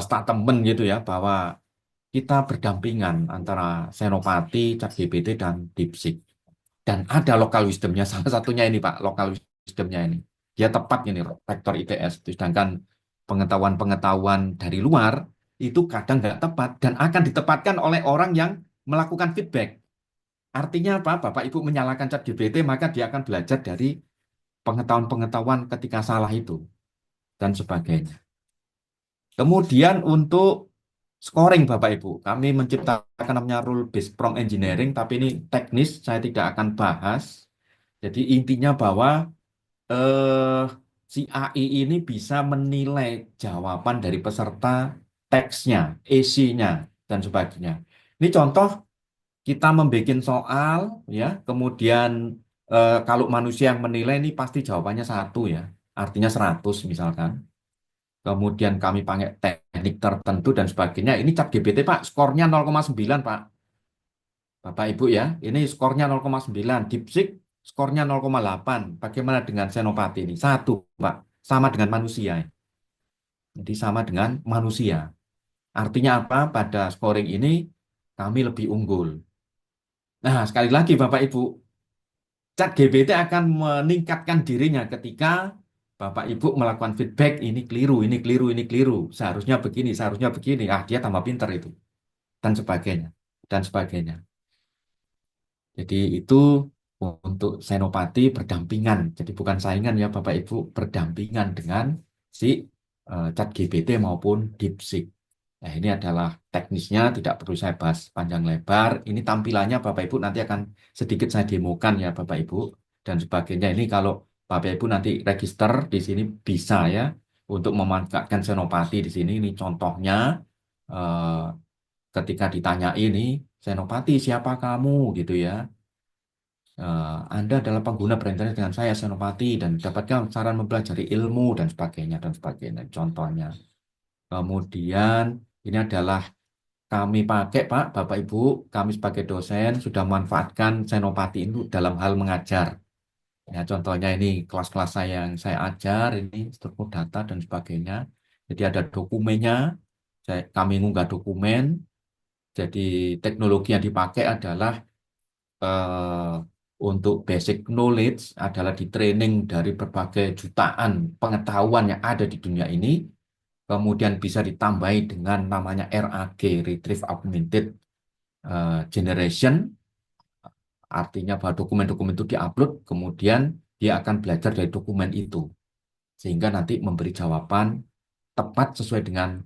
statement gitu ya, bahwa kita berdampingan antara Senopati, ChatGPT, dan DeepSeek. Dan ada local wisdomnya, salah satunya ini Pak, local wisdomnya ini. Dia tepat ini, rektor ITS. Sedangkan pengetahuan-pengetahuan dari luar itu kadang nggak tepat dan akan ditepatkan oleh orang yang melakukan feedback. Artinya apa? Bapak Ibu menyalahkan ChatGPT, maka dia akan belajar dari pengetahuan-pengetahuan ketika salah itu dan sebagainya. Kemudian untuk scoring Bapak Ibu, kami menciptakan namanya rule based prompt engineering, tapi ini teknis, saya tidak akan bahas. Jadi intinya bahwa eh, si AI ini bisa menilai jawaban dari peserta, teksnya, isinya, dan sebagainya. Ini contoh kita membuat soal, ya, kemudian kalau manusia yang menilai ini pasti jawabannya 1 ya, artinya 100 misalkan. Kemudian kami pakai teknik tertentu dan sebagainya. Ini ChatGPT Pak, skornya 0,9 Pak. Bapak Ibu ya, ini skornya 0,9. DeepSeek skornya 0,8. Bagaimana dengan Senopati ini? 1 Pak, sama dengan manusia. Jadi sama dengan manusia. Artinya apa? Pada scoring ini kami lebih unggul. Nah, sekali lagi Bapak Ibu, ChatGPT akan meningkatkan dirinya ketika Bapak Ibu melakukan feedback, ini keliru, ini keliru, ini keliru. Seharusnya begini. Ah, dia tambah pinter itu. Dan sebagainya. Dan sebagainya. Jadi itu untuk Senopati berdampingan. Jadi bukan saingan ya Bapak Ibu, berdampingan dengan si ChatGPT maupun DeepSeek. Nah, ini adalah teknisnya, tidak perlu saya bahas panjang lebar. Ini tampilannya Bapak Ibu nanti akan sedikit saya demokan ya Bapak Ibu dan sebagainya. Ini kalau Bapak Ibu nanti register di sini bisa ya untuk memanfaatkan Senopati di sini. Ini contohnya eh, ketika ditanya ini Senopati siapa kamu gitu ya. Anda adalah pengguna berinternet dengan saya Senopati dan dapatkan saran mempelajari ilmu dan sebagainya dan sebagainya. Contohnya. Kemudian ini adalah kami pakai Pak, Bapak Ibu, kami sebagai dosen sudah memanfaatkan Senopati itu dalam hal mengajar. Ya, contohnya ini kelas-kelas saya yang saya ajar, ini struktur data dan sebagainya. Jadi ada dokumennya, kami ngunggah dokumen. Jadi teknologi yang dipakai adalah untuk basic knowledge adalah di training dari berbagai jutaan pengetahuan yang ada di dunia ini, kemudian bisa ditambahi dengan namanya RAG, Retrieve Augmented Generation, artinya bahwa dokumen-dokumen itu diupload, kemudian dia akan belajar dari dokumen itu, sehingga nanti memberi jawaban tepat sesuai dengan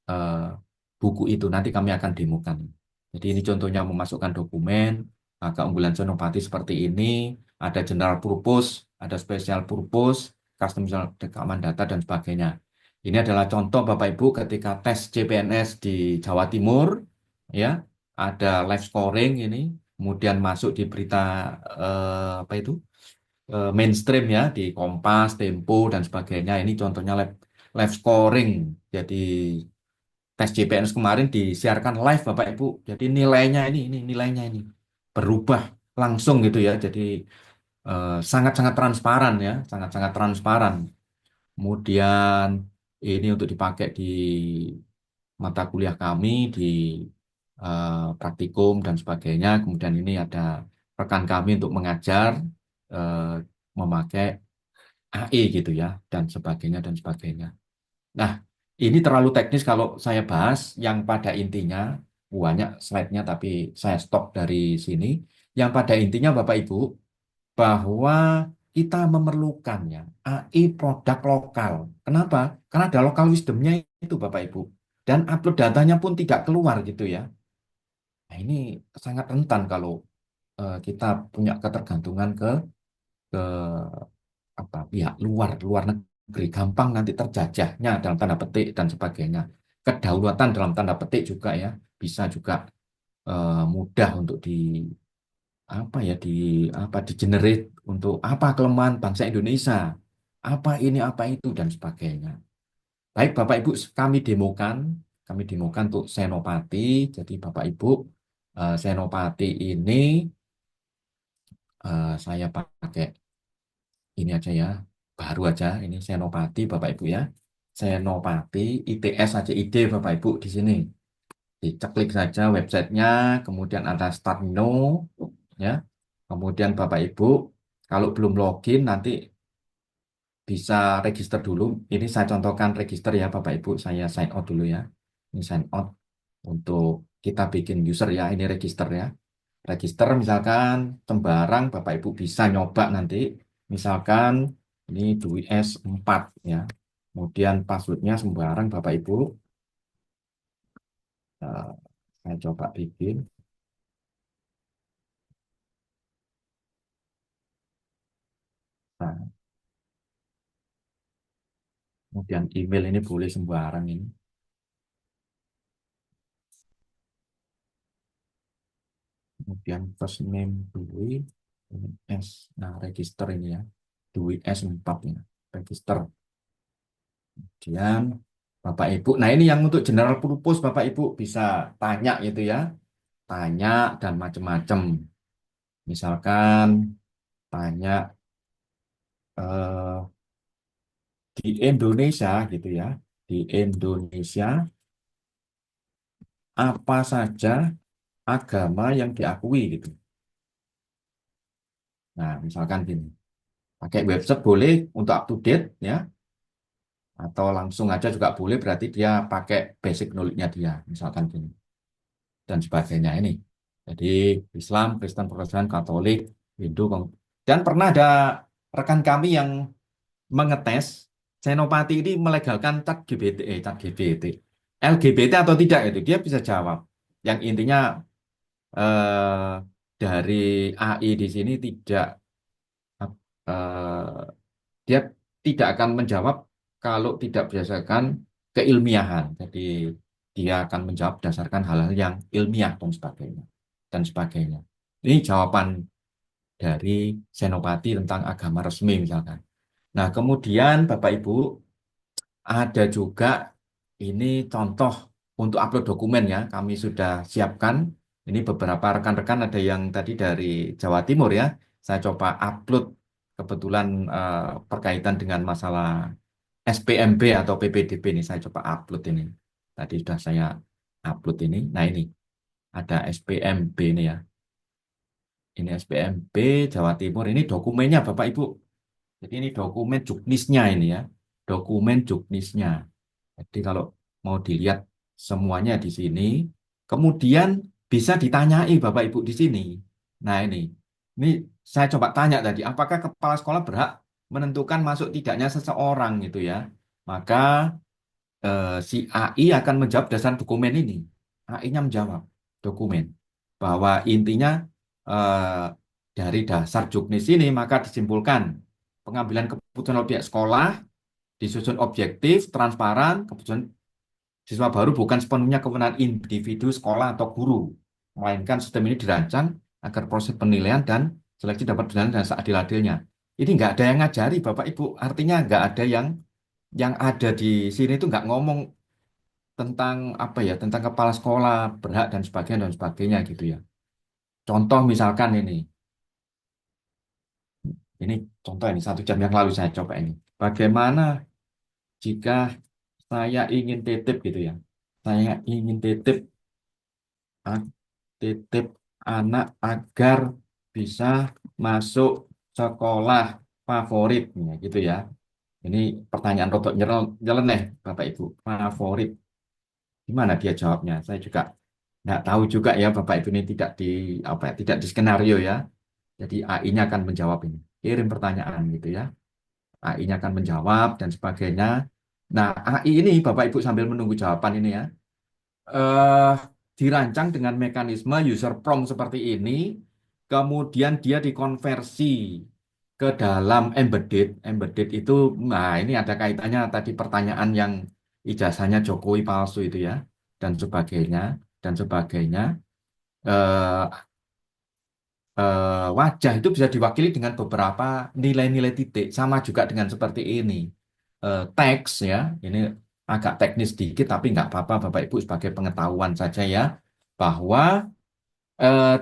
eh, buku itu. Nanti kami akan demokan. Jadi ini contohnya memasukkan dokumen, keunggulan Senopati seperti ini, ada general purpose, ada special purpose, custom rekaman data, dan sebagainya. Ini adalah contoh Bapak Ibu ketika tes CPNS di Jawa Timur, ya, ada live scoring ini, kemudian masuk di berita apa itu mainstream ya, di Kompas, Tempo, dan sebagainya. Ini contohnya live scoring. Jadi tes CPNS kemarin disiarkan live Bapak Ibu. Jadi nilainya ini nilainya ini berubah langsung gitu ya. Jadi sangat-sangat transparan ya, sangat-sangat transparan. Kemudian ini untuk dipakai di mata kuliah kami di praktikum dan sebagainya. Kemudian ini ada rekan kami untuk mengajar memakai AI gitu ya, dan sebagainya dan sebagainya. Nah, ini terlalu teknis kalau saya bahas. Yang pada intinya banyak slide-nya, tapi saya stop dari sini. Yang pada intinya Bapak Ibu, bahwa kita memerlukannya AI produk lokal. Kenapa? Karena ada local wisdom-nya itu Bapak Ibu. Dan upload datanya pun tidak keluar gitu ya. Nah, ini sangat rentan kalau kita punya ketergantungan ke apa pihak luar negeri, gampang nanti terjajahnya dalam tanda petik dan sebagainya. Kedaulatan dalam tanda petik juga ya, bisa juga mudah untuk di generate untuk apa kelemahan bangsa Indonesia, apa ini apa itu dan sebagainya. Baik Bapak Ibu, kami demokan untuk Senopati. Jadi Bapak Ibu, Senopati ini saya pakai ini aja ya, baru aja ini Senopati Bapak Ibu ya. Senopati ITS aja ide Bapak Ibu di sini. Diceklik saja websitenya, kemudian ada Start Now ya. Kemudian Bapak Ibu kalau belum login nanti bisa register dulu. Ini saya contohkan register ya Bapak Ibu. Saya sign out dulu ya. Ini sign out untuk kita bikin user ya. Ini register ya. Register misalkan sembarang Bapak Ibu bisa nyoba nanti. Misalkan ini Dwi S4 ya. Kemudian passwordnya sembarang Bapak Ibu. Saya coba bikin. Nah, kemudian email ini boleh sembarang ini. Kemudian first name Dwi S. Nah, register ini ya. Dwi S4 ya. Register. Kemudian Bapak Ibu. Nah, ini yang untuk general purpose Bapak Ibu bisa tanya gitu ya. Tanya dan macam-macam. Misalkan tanya di Indonesia gitu ya. Di Indonesia apa saja agama yang diakui gitu. Nah, misalkan gini. Pakai website boleh untuk up to date ya. Atau langsung aja juga boleh, berarti dia pakai basic knowledge-nya dia. Misalkan gini. Dan sebagainya ini. Jadi Islam, Kristen, Protestan, Katolik, Hindu. Dan pernah ada rekan kami yang mengetes Senopati ini melegalkan ChatGPT, LGBT atau tidak itu. Dia bisa jawab. Yang intinya eh, dari AI di sini eh, dia tidak akan menjawab kalau tidak berdasarkan keilmiahan. Jadi dia akan menjawab berdasarkan hal-hal yang ilmiah dan sebagainya. Dan sebagainya. Ini jawaban dari Senopati tentang agama resmi misalkan. Nah, kemudian Bapak Ibu ada juga ini contoh untuk upload dokumen ya. Kami sudah siapkan. Ini beberapa rekan-rekan ada yang tadi dari Jawa Timur ya. Saya coba upload kebetulan berkaitan dengan masalah SPMB atau PPDB ini. Saya coba upload ini. Tadi sudah saya upload ini. Nah ini ada SPMB ini ya. Ini SPMB Jawa Timur. Ini dokumennya Bapak Ibu. Jadi ini dokumen juknisnya ini ya. Dokumen juknisnya. Jadi kalau mau dilihat semuanya di sini, kemudian bisa ditanyai Bapak Ibu di sini. Nah ini saya coba tanya tadi, apakah kepala sekolah berhak menentukan masuk tidaknya seseorang gitu ya? Maka si AI akan menjawab dasar dokumen ini. AI-nya menjawab dokumen bahwa intinya eh, dari dasar juknis ini maka disimpulkan pengambilan keputusan oleh pihak sekolah disusun objektif, transparan, keputusan siswa baru bukan sepenuhnya kewenangan individu sekolah atau guru, melainkan sistem ini dirancang agar proses penilaian dan seleksi dapat berjalan dengan seadil-adilnya. Ini nggak ada yang ngajari Bapak Ibu, artinya nggak ada yang ada di sini itu nggak ngomong tentang apa ya, tentang kepala sekolah berhak dan sebagainya gitu ya. Contoh misalkan ini contoh ini 1 jam yang lalu saya coba ini. Bagaimana jika saya ingin titip gitu ya, saya ingin a- titip anak agar bisa masuk sekolah favorit, ya, gitu ya. Ini pertanyaan rodok nyeleneh, Bapak Ibu. Favorit. Gimana dia jawabnya? Saya juga nggak tahu juga ya, Bapak Ibu ini tidak di apa ya, tidak di skenario ya. Jadi AI-nya akan menjawab ini. Kirim pertanyaan gitu ya. AI-nya akan menjawab dan sebagainya. Nah, AI ini Bapak Ibu sambil menunggu jawaban ini ya, eh, dirancang dengan mekanisme user prompt seperti ini, kemudian dia dikonversi ke dalam embedded. Embedded itu, nah ini ada kaitannya tadi pertanyaan yang ijazahnya Jokowi palsu itu ya, dan sebagainya, dan sebagainya. Eh, Wajah itu bisa diwakili dengan beberapa nilai-nilai titik, sama juga dengan seperti ini. Teks ya, ini agak teknis sedikit, tapi nggak apa-apa Bapak Ibu sebagai pengetahuan saja ya, bahwa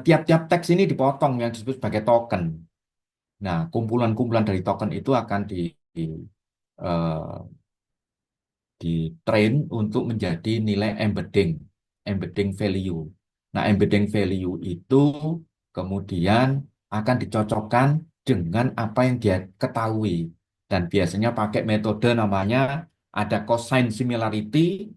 tiap-tiap teks ini dipotong yang disebut sebagai token. Nah, kumpulan-kumpulan dari token itu akan eh, di-train untuk menjadi nilai embedding value. Nah, embedding value itu kemudian akan dicocokkan dengan apa yang dia ketahui. Dan biasanya pakai metode namanya ada cosine similarity,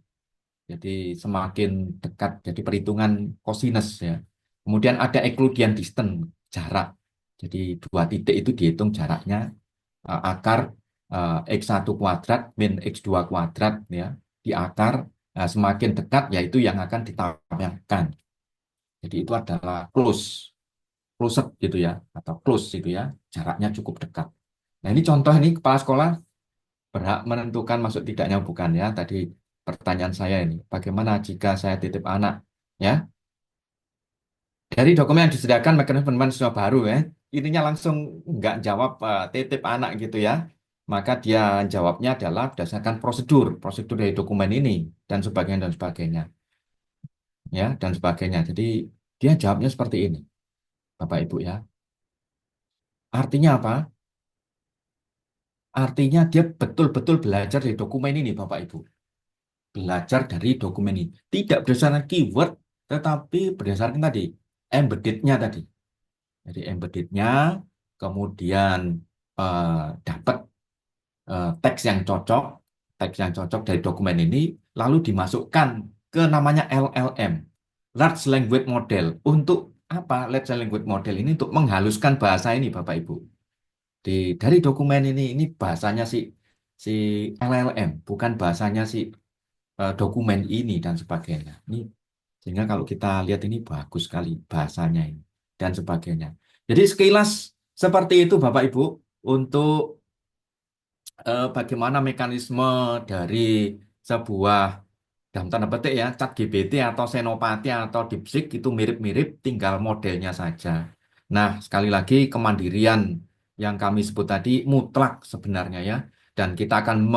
jadi semakin dekat, jadi perhitungan cosinus ya. Kemudian ada Euclidean distance, jarak. Jadi 2 titik itu dihitung jaraknya, akar X1 kuadrat min X2 kuadrat ya, di akar. Semakin dekat yaitu yang akan ditambahkan. Jadi itu adalah closed gitu ya, atau close gitu ya, jaraknya cukup dekat. Nah ini contoh ini kepala sekolah berhak menentukan masuk tidaknya bukan ya. Tadi pertanyaan saya ini, bagaimana jika saya titip anak ya? Dari dokumen yang disediakan mekanisme penerimaan siswa baru ya, intinya langsung nggak jawab titip anak gitu ya. Maka dia jawabnya adalah berdasarkan prosedur dari dokumen ini dan sebagainya ya, dan sebagainya. Jadi dia jawabnya seperti ini, Bapak Ibu ya. Artinya apa? Artinya dia betul-betul belajar dari dokumen ini, Bapak Ibu. Belajar dari dokumen ini. Tidak berdasarkan keyword, tetapi berdasarkan tadi, embedded-nya tadi. Jadi embedded-nya, kemudian dapat teks yang cocok dari dokumen ini, lalu dimasukkan ke namanya LLM, Large Language Model. Untuk apa Large Language Model ini? Untuk menghaluskan bahasa ini, Bapak Ibu. Dari dokumen ini bahasanya si LLM, bukan bahasanya si dokumen ini dan sebagainya. Ini sehingga kalau kita lihat ini bagus sekali bahasanya ini dan sebagainya. Jadi sekilas seperti itu Bapak Ibu untuk bagaimana mekanisme dari sebuah dalam tanda petik ya ChatGPT atau Senopati atau DeepSeek itu mirip-mirip, tinggal modelnya saja. Nah, sekali lagi kemandirian yang kami sebut tadi mutlak sebenarnya ya, dan kita akan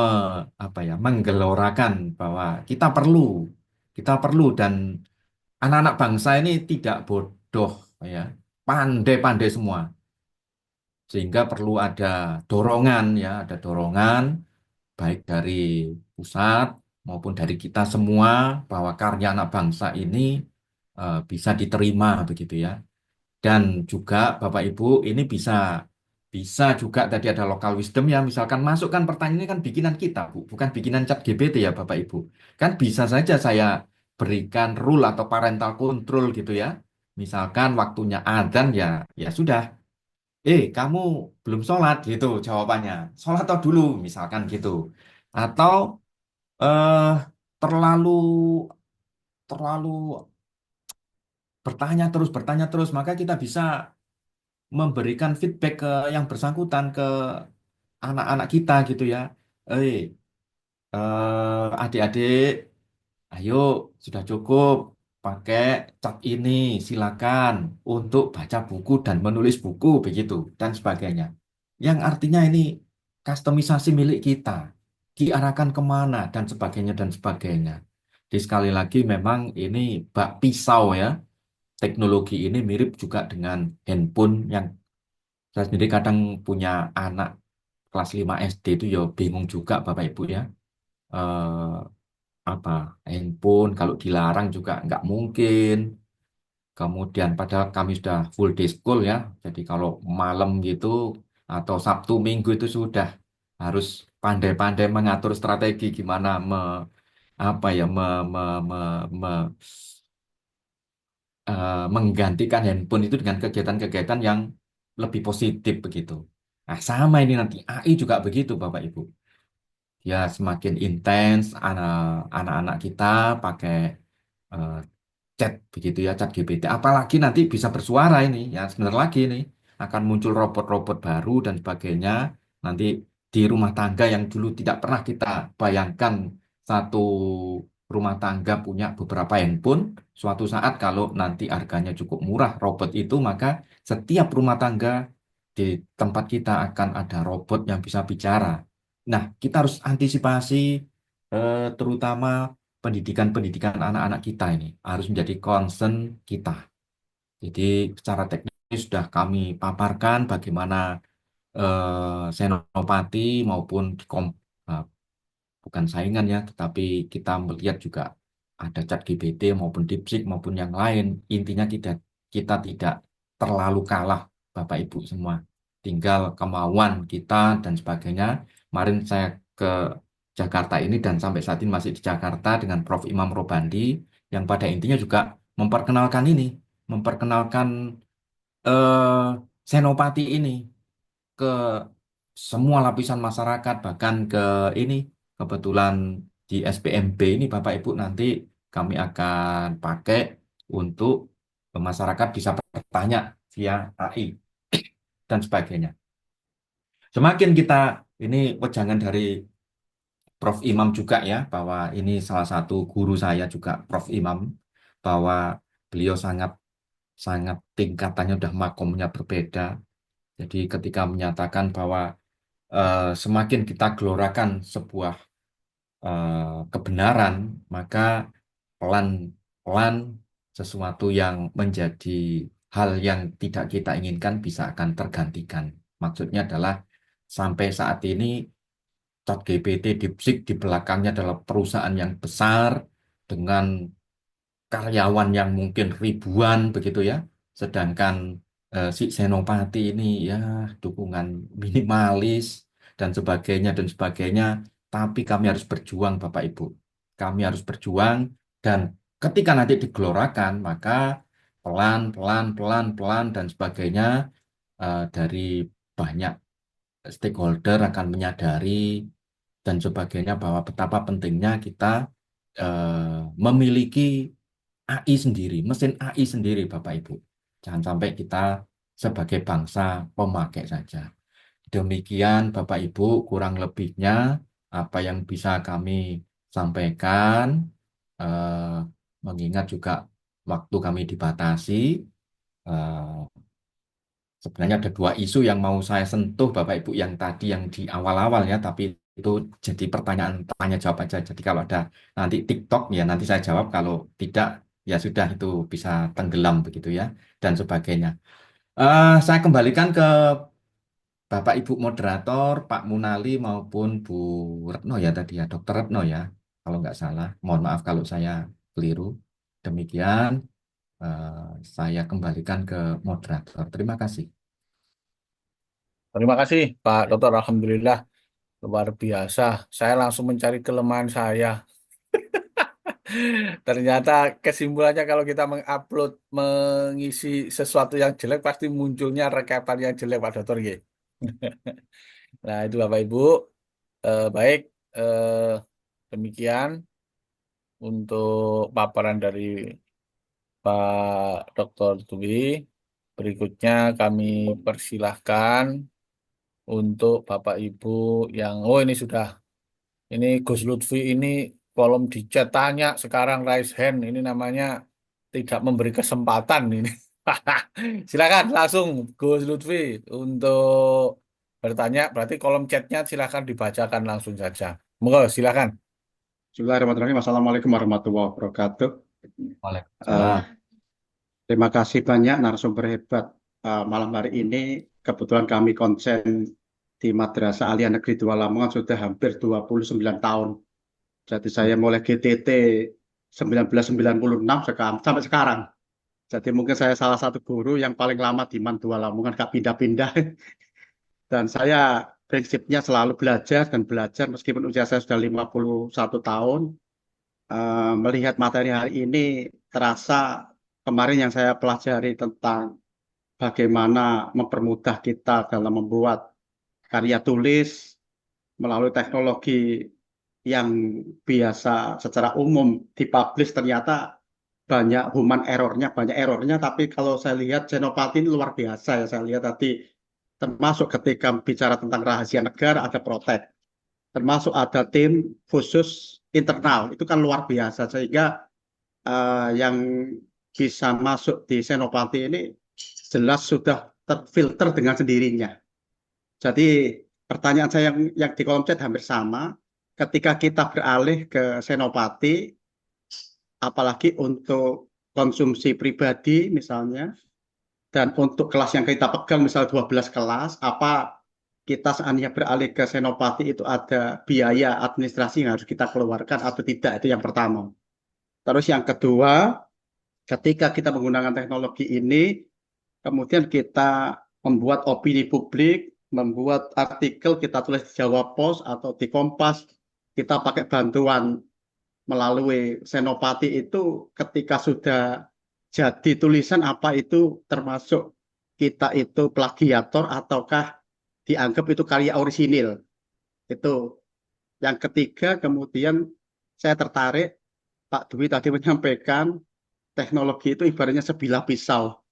menggelorakan bahwa kita perlu dan anak-anak bangsa ini tidak bodoh ya, pandai-pandai semua. Sehingga perlu ada dorongan ya, ada dorongan baik dari pusat maupun dari kita semua bahwa karya anak bangsa ini bisa diterima begitu ya. Dan juga Bapak Ibu ini bisa bisa juga tadi ada local wisdom ya, misalkan masukkan pertanyaan ini kan bikinan kita, Bu, bukan bikinan chat GPT ya Bapak Ibu. Kan bisa saja saya berikan rule atau parental control gitu ya. Misalkan waktunya adzan ya ya sudah. Kamu belum sholat gitu jawabannya. Sholat atau dulu misalkan gitu. Atau eh terlalu terlalu bertanya terus, maka kita bisa memberikan feedback ke yang bersangkutan ke anak-anak kita gitu ya. Eh, adik-adik, ayo sudah cukup pakai cat ini, silakan untuk baca buku dan menulis buku begitu dan sebagainya. Yang artinya ini kustomisasi milik kita, diarahkan kemana dan sebagainya dan sebagainya. Jadi sekali lagi memang ini bak pisau ya. Teknologi ini mirip juga dengan handphone yang saya sendiri kadang punya anak kelas 5 SD itu ya bingung juga Bapak Ibu ya. Eh, apa handphone kalau dilarang juga nggak mungkin. Kemudian padahal kami sudah full day school ya. Jadi kalau malam gitu atau Sabtu Minggu itu sudah harus pandai-pandai mengatur strategi gimana apa ya menggantikan handphone itu dengan kegiatan-kegiatan yang lebih positif begitu. Nah, sama ini nanti AI juga begitu Bapak Ibu. Ya semakin intens anak-anak kita pakai eh, chat begitu ya, chat GPT. Apalagi nanti bisa bersuara ini, ya sebentar lagi ini akan muncul robot-robot baru dan sebagainya. Nanti di rumah tangga yang dulu tidak pernah kita bayangkan satu rumah tangga punya beberapa handphone. Suatu saat kalau nanti harganya cukup murah robot itu, maka setiap rumah tangga di tempat kita akan ada robot yang bisa bicara. Nah, kita harus antisipasi terutama pendidikan-pendidikan anak-anak kita ini harus menjadi concern kita. Jadi secara teknis sudah kami paparkan bagaimana senopati maupun eh, bukan saingan ya, tetapi kita melihat juga ada chat GPT maupun DeepSeek maupun yang lain. Intinya kita kita tidak terlalu kalah Bapak Ibu semua. Tinggal kemauan kita dan sebagainya. Kemarin saya ke Jakarta ini dan sampai saat ini masih di Jakarta dengan Prof. Imam Robandi yang pada intinya juga memperkenalkan ini, memperkenalkan eh, senopati ini ke semua lapisan masyarakat, bahkan ke ini kebetulan di SPMB ini Bapak Ibu nanti kami akan pakai untuk masyarakat bisa bertanya via AI dan sebagainya. Semakin kita ini wejangan dari Prof. Imam juga ya, bahwa ini salah satu guru saya juga Prof. Imam, bahwa beliau sangat sangat tingkatannya udah makomnya berbeda. Jadi ketika menyatakan bahwa semakin kita gelorakan sebuah kebenaran, maka pelan-pelan sesuatu yang menjadi hal yang tidak kita inginkan bisa akan tergantikan. Maksudnya adalah sampai saat ini ChatGPT, DeepSeek di belakangnya adalah perusahaan yang besar dengan karyawan yang mungkin ribuan begitu ya. Sedangkan si Senopati ini ya dukungan minimalis dan sebagainya. Tapi kami harus berjuang Bapak Ibu. Kami harus berjuang dan ketika nanti digelorakan maka pelan, pelan, pelan, pelan dan sebagainya dari banyak stakeholder akan menyadari dan sebagainya bahwa betapa pentingnya kita memiliki AI sendiri, mesin AI sendiri, Bapak Ibu. Jangan sampai kita sebagai bangsa pemakai saja. Demikian, Bapak Ibu, kurang lebihnya apa yang bisa kami sampaikan, eh, mengingat juga waktu kami dibatasi. eh, Sebenarnya ada dua isu yang mau saya sentuh, Bapak Ibu, yang tadi yang di awal-awal ya, tapi itu jadi pertanyaan tanya jawab aja. Jadi kalau ada nanti TikTok ya nanti saya jawab, kalau tidak ya sudah itu bisa tenggelam begitu ya dan sebagainya. Saya kembalikan ke Bapak Ibu moderator, Pak Munali maupun Bu Retno ya tadi ya, Dokter Retno ya, kalau nggak salah. Mohon maaf kalau saya keliru. Demikian. saya kembalikan ke moderator. Terima kasih. Terima kasih Pak Dokter. Alhamdulillah luar biasa. Saya langsung mencari kelemahan saya. Ternyata kesimpulannya kalau kita mengupload, mengisi sesuatu yang jelek, pasti munculnya rekapan yang jelek, Pak Dokter. Nggih. Nah, itu Bapak Ibu. Baik, demikian untuk paparan dari Pak Dokter Dwi. Berikutnya kami persilahkan untuk Bapak Ibu yang, oh ini sudah, ini Gus Lutfi ini kolom di chat tanya sekarang raise hand, ini namanya tidak memberi kesempatan ini. Silakan langsung Gus Lutfi untuk bertanya, berarti kolom chatnya silakan dibacakan langsung saja. Monggo silakan. Bismillahirrahmanirrahim. Assalamualaikum warahmatullahi wabarakatuh. Waalaikumsalam. Terima kasih banyak narasumber hebat malam hari ini. Kebetulan kami konsen di Madrasah Aliyah Negeri 2 Lamongan sudah hampir 29 tahun. Jadi saya mulai GTT 1996 sampai sekarang. Jadi mungkin saya salah satu guru yang paling lama di MAN 2 Lamongan, gak pindah-pindah. Dan saya prinsipnya selalu belajar dan belajar meskipun usia saya sudah 51 tahun. Melihat materi hari ini terasa kemarin yang saya pelajari tentang bagaimana mempermudah kita dalam membuat karya tulis melalui teknologi yang biasa secara umum dipublish ternyata banyak errornya, tapi kalau saya lihat Senopati ini luar biasa ya, saya lihat tadi termasuk ketika bicara tentang rahasia negara ada protek, termasuk ada tim khusus internal, itu kan luar biasa, sehingga yang bisa masuk di Senopati ini jelas sudah terfilter dengan sendirinya. Jadi pertanyaan saya yang di kolom chat hampir sama, ketika kita beralih ke Senopati, apalagi untuk konsumsi pribadi misalnya, dan untuk kelas yang kita pegang misal 12 kelas, apa kita seandainya beralih ke Senopati itu ada biaya administrasi yang harus kita keluarkan atau tidak, itu yang pertama. Terus yang kedua, ketika kita menggunakan teknologi ini, kemudian kita membuat opini publik, membuat artikel, kita tulis di Jawa Post atau di Kompas, kita pakai bantuan melalui Senopati itu, ketika sudah jadi tulisan, apa itu termasuk kita itu plagiator ataukah dianggap itu karya orisinil. Itu yang ketiga. Kemudian saya tertarik Pak Dwi tadi menyampaikan teknologi itu ibaratnya sebilah pisau.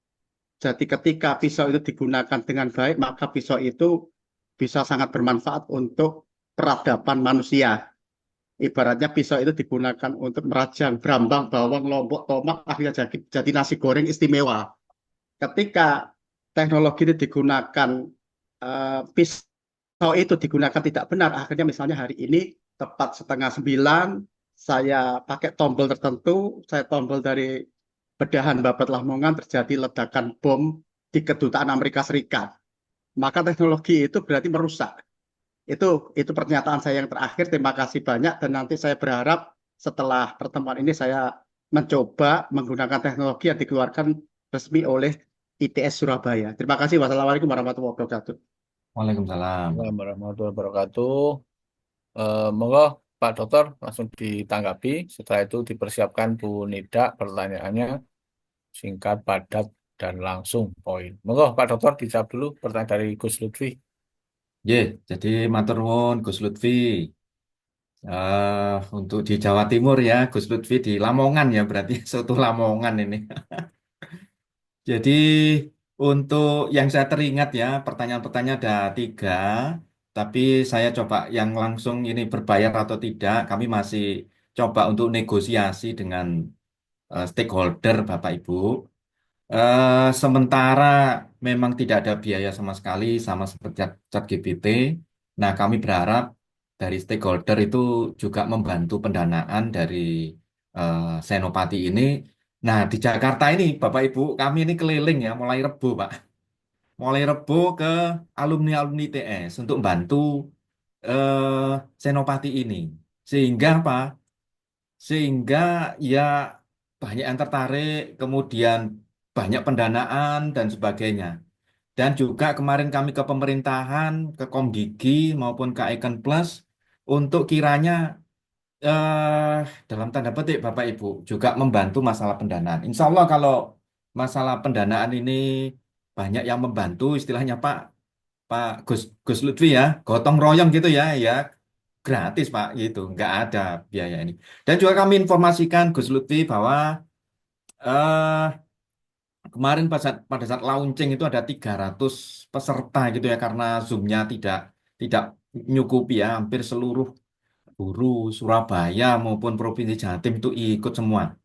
Jadi ketika pisau itu digunakan dengan baik, maka pisau itu bisa sangat bermanfaat untuk peradaban manusia. Ibaratnya pisau itu digunakan untuk merajang brambang, bawang, lombok, tomat, akhirnya jadi nasi goreng istimewa. Ketika teknologi itu digunakan, pisau itu digunakan tidak benar, akhirnya misalnya hari ini tepat 8:30, saya pakai tombol tertentu, saya tombol dari Bedahan Babat Lamongan, terjadi ledakan bom di kedutaan Amerika Serikat. Maka teknologi itu berarti merusak. Itu pernyataan saya yang terakhir. Terima kasih banyak, dan nanti saya berharap setelah pertemuan ini saya mencoba menggunakan teknologi yang dikeluarkan resmi oleh ITS Surabaya. Terima kasih. Wassalamualaikum warahmatullahi wabarakatuh. Waalaikumsalam. Assalamualaikum warahmatullahi wabarakatuh. Monggo Pak Dokter langsung ditanggapi. Setelah itu dipersiapkan Bu Nida pertanyaannya singkat, padat, dan langsung poin. Monggo Pak Dokter dijawab dulu pertanyaan dari Gus Lutfi. Jadi matur nuwun Gus Lutfi. Untuk di Jawa Timur ya, Gus Lutfi di Lamongan ya, berarti soto Lamongan ini. Jadi untuk yang saya teringat ya, pertanyaan-pertanyaan ada 3, tapi saya coba yang langsung ini berbayar atau tidak. Kami masih coba untuk negosiasi dengan stakeholder Bapak Ibu. Sementara memang tidak ada biaya sama sekali, sama seperti ChatGPT. Nah, kami berharap dari stakeholder itu juga membantu pendanaan dari Senopati ini. Nah, di Jakarta ini, Bapak Ibu, kami ini keliling ya, mulai Rebo, Pak. Mulai Rebo ke alumni-alumni TS untuk bantu Senopati ini. Sehingga apa? Sehingga ya banyak yang tertarik, kemudian banyak pendanaan dan sebagainya. Dan juga kemarin kami ke pemerintahan, ke Komdigi maupun ke Icon Plus untuk kiranya eh, dalam tanda petik Bapak Ibu juga membantu masalah pendanaan. Insya Allah kalau masalah pendanaan ini banyak yang membantu, istilahnya Pak Gus Lutfi ya, gotong royong gitu ya, ya gratis Pak gitu, nggak ada biaya ini. Dan juga kami informasikan Gus Lutfi bahwa eh kemarin pada saat launching itu ada 300 peserta gitu ya karena Zoom-nya tidak nyukupi ya, hampir seluruh guru Surabaya maupun Provinsi Jatim itu ikut semua.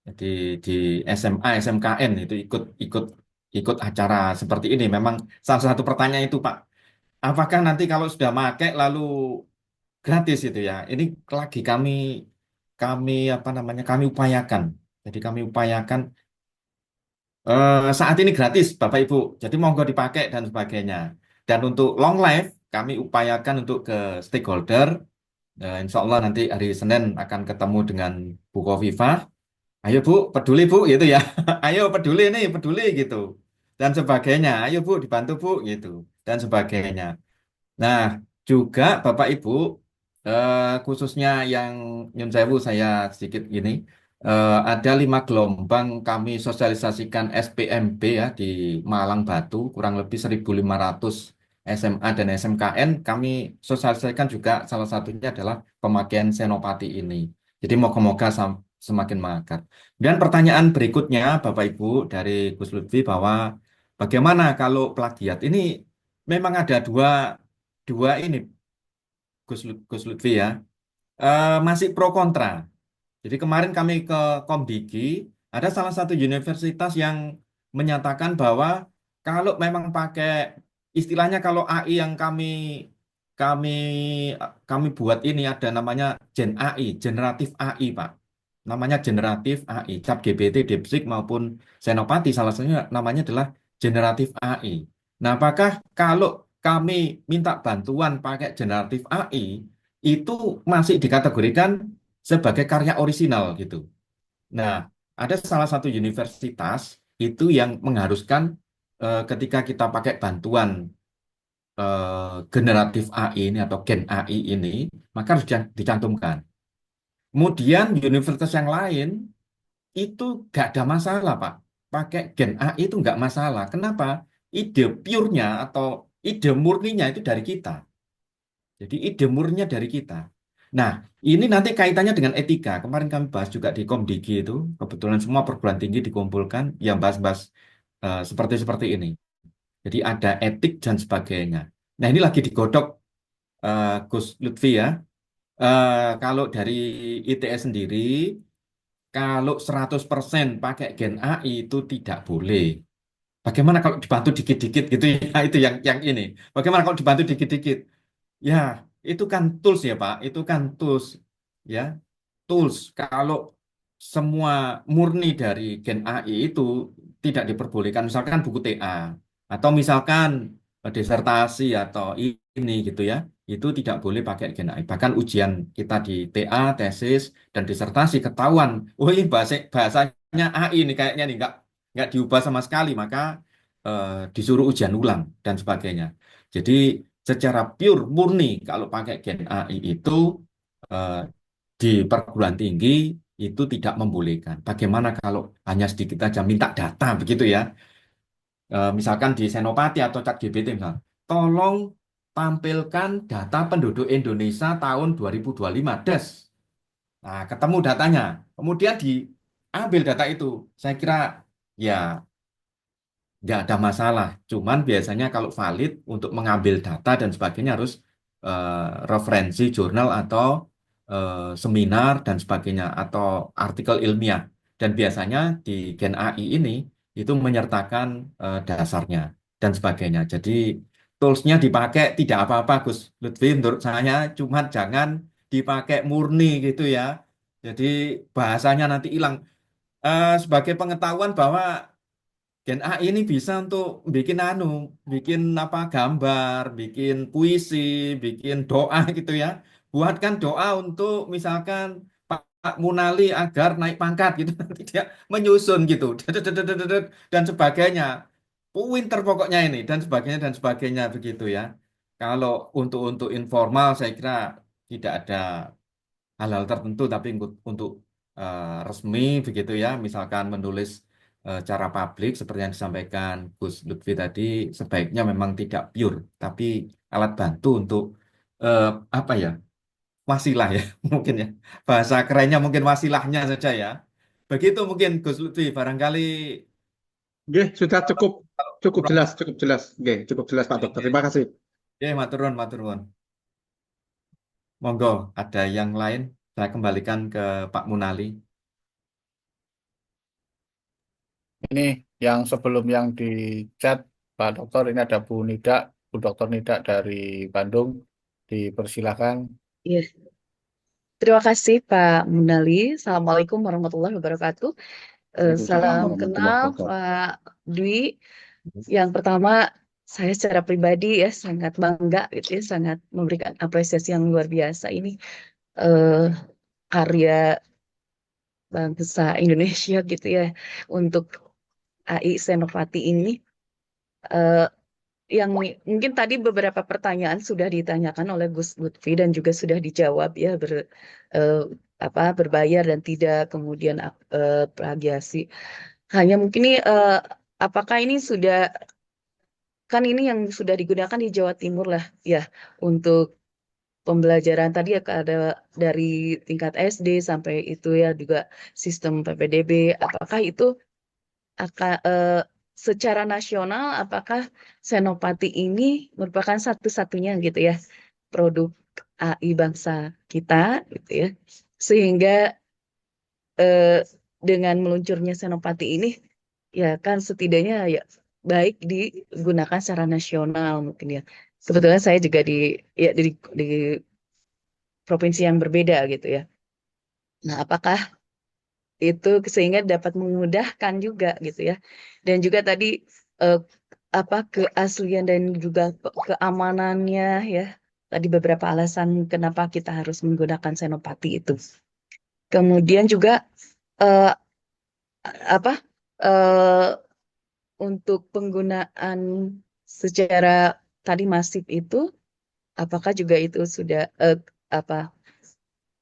Jadi di SMA, SMKN itu ikut ikut ikut acara seperti ini. Memang salah satu pertanyaan itu Pak, apakah nanti kalau sudah pakai lalu gratis itu ya? Ini lagi kami kami apa namanya? Kami upayakan. Jadi kami upayakan saat ini gratis Bapak Ibu. Jadi monggo dipakai dan sebagainya. Dan untuk long life kami upayakan untuk ke stakeholder. Insya Allah nanti hari Senin akan ketemu dengan Bu Khofifah. Ayo Bu, peduli Bu gitu ya. Ayo peduli nih, peduli gitu. Dan sebagainya. Ayo Bu, dibantu Bu gitu. Dan sebagainya. Nah, juga Bapak Ibu, khususnya yang Nyun Sewu saya sedikit gini, ada 5 gelombang kami sosialisasikan SPMB ya di Malang Batu, kurang lebih 1.500 SMA dan SMKN, kami sosialisasikan juga salah satunya adalah pemakaian Senopati ini. Jadi moga-moga semakin mengakar. Dan pertanyaan berikutnya Bapak Ibu dari Gus Lutfi bahwa bagaimana kalau plagiat ini memang ada dua dua ini Gus Lutfi ya. Masih pro kontra. Jadi kemarin kami ke Komdigi, ada salah satu universitas yang menyatakan bahwa kalau memang pakai istilahnya kalau AI yang kami kami buat ini ada namanya Gen AI, generatif AI, Pak. Namanya generatif AI, ChatGPT, DeepSeek maupun Senopati salah satunya namanya adalah generatif AI. Nah, apakah kalau kami minta bantuan pakai generatif AI itu masih dikategorikan sebagai karya orisinal gitu? Nah, ada salah satu universitas itu yang mengharuskan ketika kita pakai bantuan generatif AI ini atau Gen AI ini, maka harus dicantumkan. Kemudian universitas yang lain itu gak ada masalah, Pak. Pakai Gen AI itu nggak masalah. Kenapa? Ide pure-nya atau ide murninya itu dari kita. Jadi ide murninya dari kita. Nah, ini nanti kaitannya dengan etika. Kemarin kami bahas juga di Komdigi itu, kebetulan semua perguruan tinggi dikumpulkan yang bahas-bahas seperti ini. Jadi ada etik dan sebagainya. Nah, ini lagi digodok Gus Lutfi ya. Kalau dari ITS sendiri, kalau 100% pakai Gen AI itu tidak boleh. Bagaimana kalau dibantu dikit-dikit gitu ya, itu yang ini. Bagaimana kalau dibantu dikit-dikit? Ya, itu kan tools ya, Pak. Itu kan tools ya. Tools kalau semua murni dari Gen AI itu tidak diperbolehkan. Misalkan buku TA atau misalkan disertasi atau ini gitu ya. Itu tidak boleh pakai Gen AI. Bahkan ujian kita di TA, tesis dan disertasi ketahuan, oh ini bahasanya AI nih kayaknya nih nggak diubah sama sekali, maka disuruh ujian ulang dan sebagainya. Jadi secara pure murni kalau pakai Gen AI itu eh, di perguruan tinggi itu tidak membolehkan. Bagaimana kalau hanya sedikit aja minta data begitu ya? Misalkan di Senopati atau ChatGPT misalnya, tolong tampilkan data penduduk Indonesia tahun 2025 des. Nah, ketemu datanya. Kemudian diambil data itu. Saya kira ya nggak ada masalah. Cuman biasanya kalau valid untuk mengambil data dan sebagainya harus referensi jurnal atau seminar dan sebagainya atau artikel ilmiah. Dan biasanya di Gen AI ini itu menyertakan dasarnya dan sebagainya. Jadi toolsnya dipakai tidak apa-apa Gus Lutfi menurut saya, cuma jangan dipakai murni gitu ya. Jadi bahasanya nanti hilang. Sebagai pengetahuan bahwa Gen AI ini bisa untuk bikin apa gambar, bikin puisi, bikin doa gitu ya. Buatkan doa untuk misalkan Pak Munali agar naik pangkat gitu. Nanti dia menyusun gitu dan sebagainya. Pinter pokoknya ini dan sebagainya begitu ya. Kalau untuk informal saya kira tidak ada hal-hal tertentu, tapi untuk resmi begitu ya, misalkan menulis cara publik seperti yang disampaikan Gus Lutfi tadi, sebaiknya memang tidak pure, tapi alat bantu untuk eh, apa ya, wasilah ya, mungkin ya, bahasa kerennya mungkin wasilahnya saja ya. Begitu mungkin Gus Lutfi, barangkali Nggih, sudah cukup cukup kurang. jelas, cukup jelas. Nggih, cukup jelas Pak Dokter. Terima kasih. Ya, matur nuwun, matur nuwun. Monggo, ada yang lain? Saya kembalikan ke Pak Munali. Ini yang sebelum yang di chat, Pak Dokter, ini ada Bu Dokter Nida dari Bandung. Dipersilakan. Iya, terima kasih Pak Munali. Assalamualaikum warahmatullahi wabarakatuh. Waalaikumsalam Salam warahmatullahi kenal wabarakatuh. Pak Dwi. Yang pertama, saya secara pribadi ya sangat bangga gitu ya, sangat memberikan apresiasi yang luar biasa ini eh, karya bangsa Indonesia gitu ya untuk AI Senopati ini. Eh, yang mungkin tadi beberapa pertanyaan sudah ditanyakan oleh Gus Lutfi dan juga sudah dijawab ya eh, berbayar dan tidak, kemudian plagiasi. Hanya mungkin ini apakah ini sudah, kan ini yang sudah digunakan di Jawa Timur lah ya untuk pembelajaran tadi ya, ada dari tingkat SD sampai itu ya, juga sistem PPDB. Apakah itu akan secara nasional, apakah Senopati ini merupakan satu-satunya gitu ya produk AI bangsa kita gitu ya, sehingga eh, dengan meluncurnya Senopati ini ya kan setidaknya ya baik digunakan secara nasional mungkin ya. Kebetulan saya juga di provinsi yang berbeda gitu ya. Nah, apakah itu sehingga dapat memudahkan juga gitu ya. Dan juga tadi eh, keaslian dan juga keamanannya ya. Tadi beberapa alasan kenapa kita harus menggunakan Senopati itu. Kemudian juga eh, apa eh, untuk penggunaan secara tadi masif itu, apakah juga itu sudah apa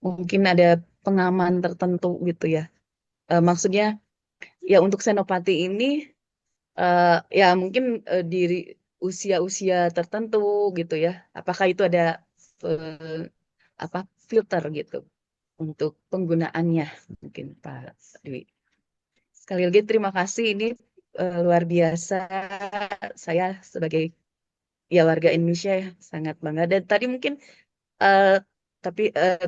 mungkin ada pengaman tertentu gitu ya. Maksudnya ya untuk Senopati ini ya mungkin di usia-usia tertentu gitu ya. Apakah itu ada eh, filter gitu untuk penggunaannya mungkin Pak Dwi. Sekali lagi terima kasih, ini luar biasa. Saya sebagai ya warga Indonesia ya, sangat bangga. Dan tadi mungkin eh,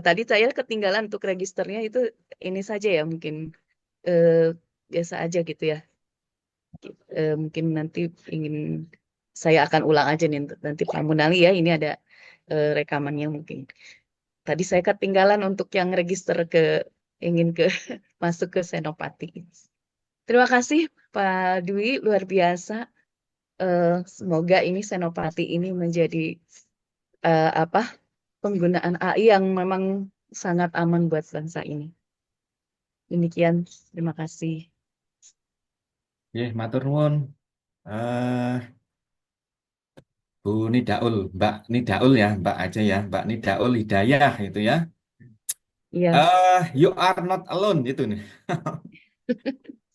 tadi saya ketinggalan untuk registernya itu, ini saja ya mungkin eh, biasa aja gitu ya. Mungkin nanti ingin saya akan ulang aja nih nanti Pak Munali ya, ini ada rekamannya mungkin. Tadi saya ketinggalan untuk yang register ingin masuk ke Senopati. Terima kasih Pak Dwi, luar biasa. Semoga ini Senopati ini menjadi apa penggunaan AI yang memang sangat aman buat bangsa ini. Demikian, terima kasih. Matur nuwun. Bu Nidaul, Mbak Nidaul ya, Mbak aja ya, Mbak Nidaul Hidayah itu ya. Iya, You are not alone itu nih.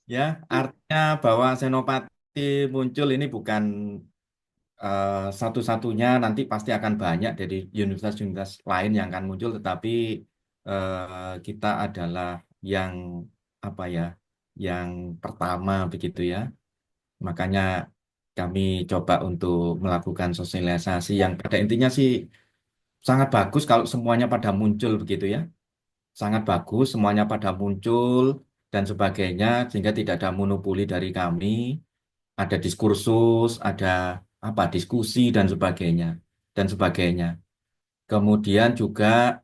Ya, artinya bahwa Senopati muncul ini bukan satu-satunya, nanti pasti akan banyak dari universitas-universitas lain yang akan muncul, tetapi kita adalah yang apa ya, yang pertama begitu ya. Makanya kami coba untuk melakukan sosialisasi yang pada intinya sih sangat bagus kalau semuanya pada muncul begitu ya. Sangat bagus semuanya pada muncul dan sebagainya sehingga tidak ada monopoli dari kami, ada diskursus, ada diskusi dan sebagainya dan sebagainya. Kemudian juga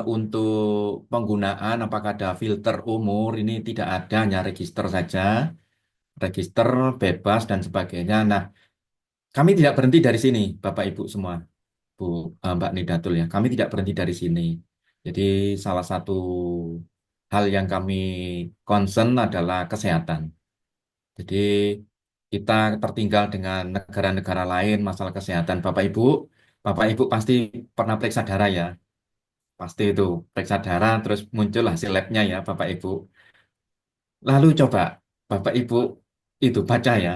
untuk penggunaan apakah ada filter umur ini tidak ada, hanya register saja, register bebas dan sebagainya. Nah, kami tidak berhenti dari sini, Bapak Ibu semua, Mbak Nidatul ya. Kami tidak berhenti dari sini. Jadi salah satu hal yang kami concern adalah kesehatan. Jadi kita tertinggal dengan negara-negara lain masalah kesehatan. Bapak Ibu pasti pernah periksa darah ya. Pasti itu periksa darah terus muncul hasil labnya ya Bapak Ibu. Lalu coba Bapak Ibu itu baca ya.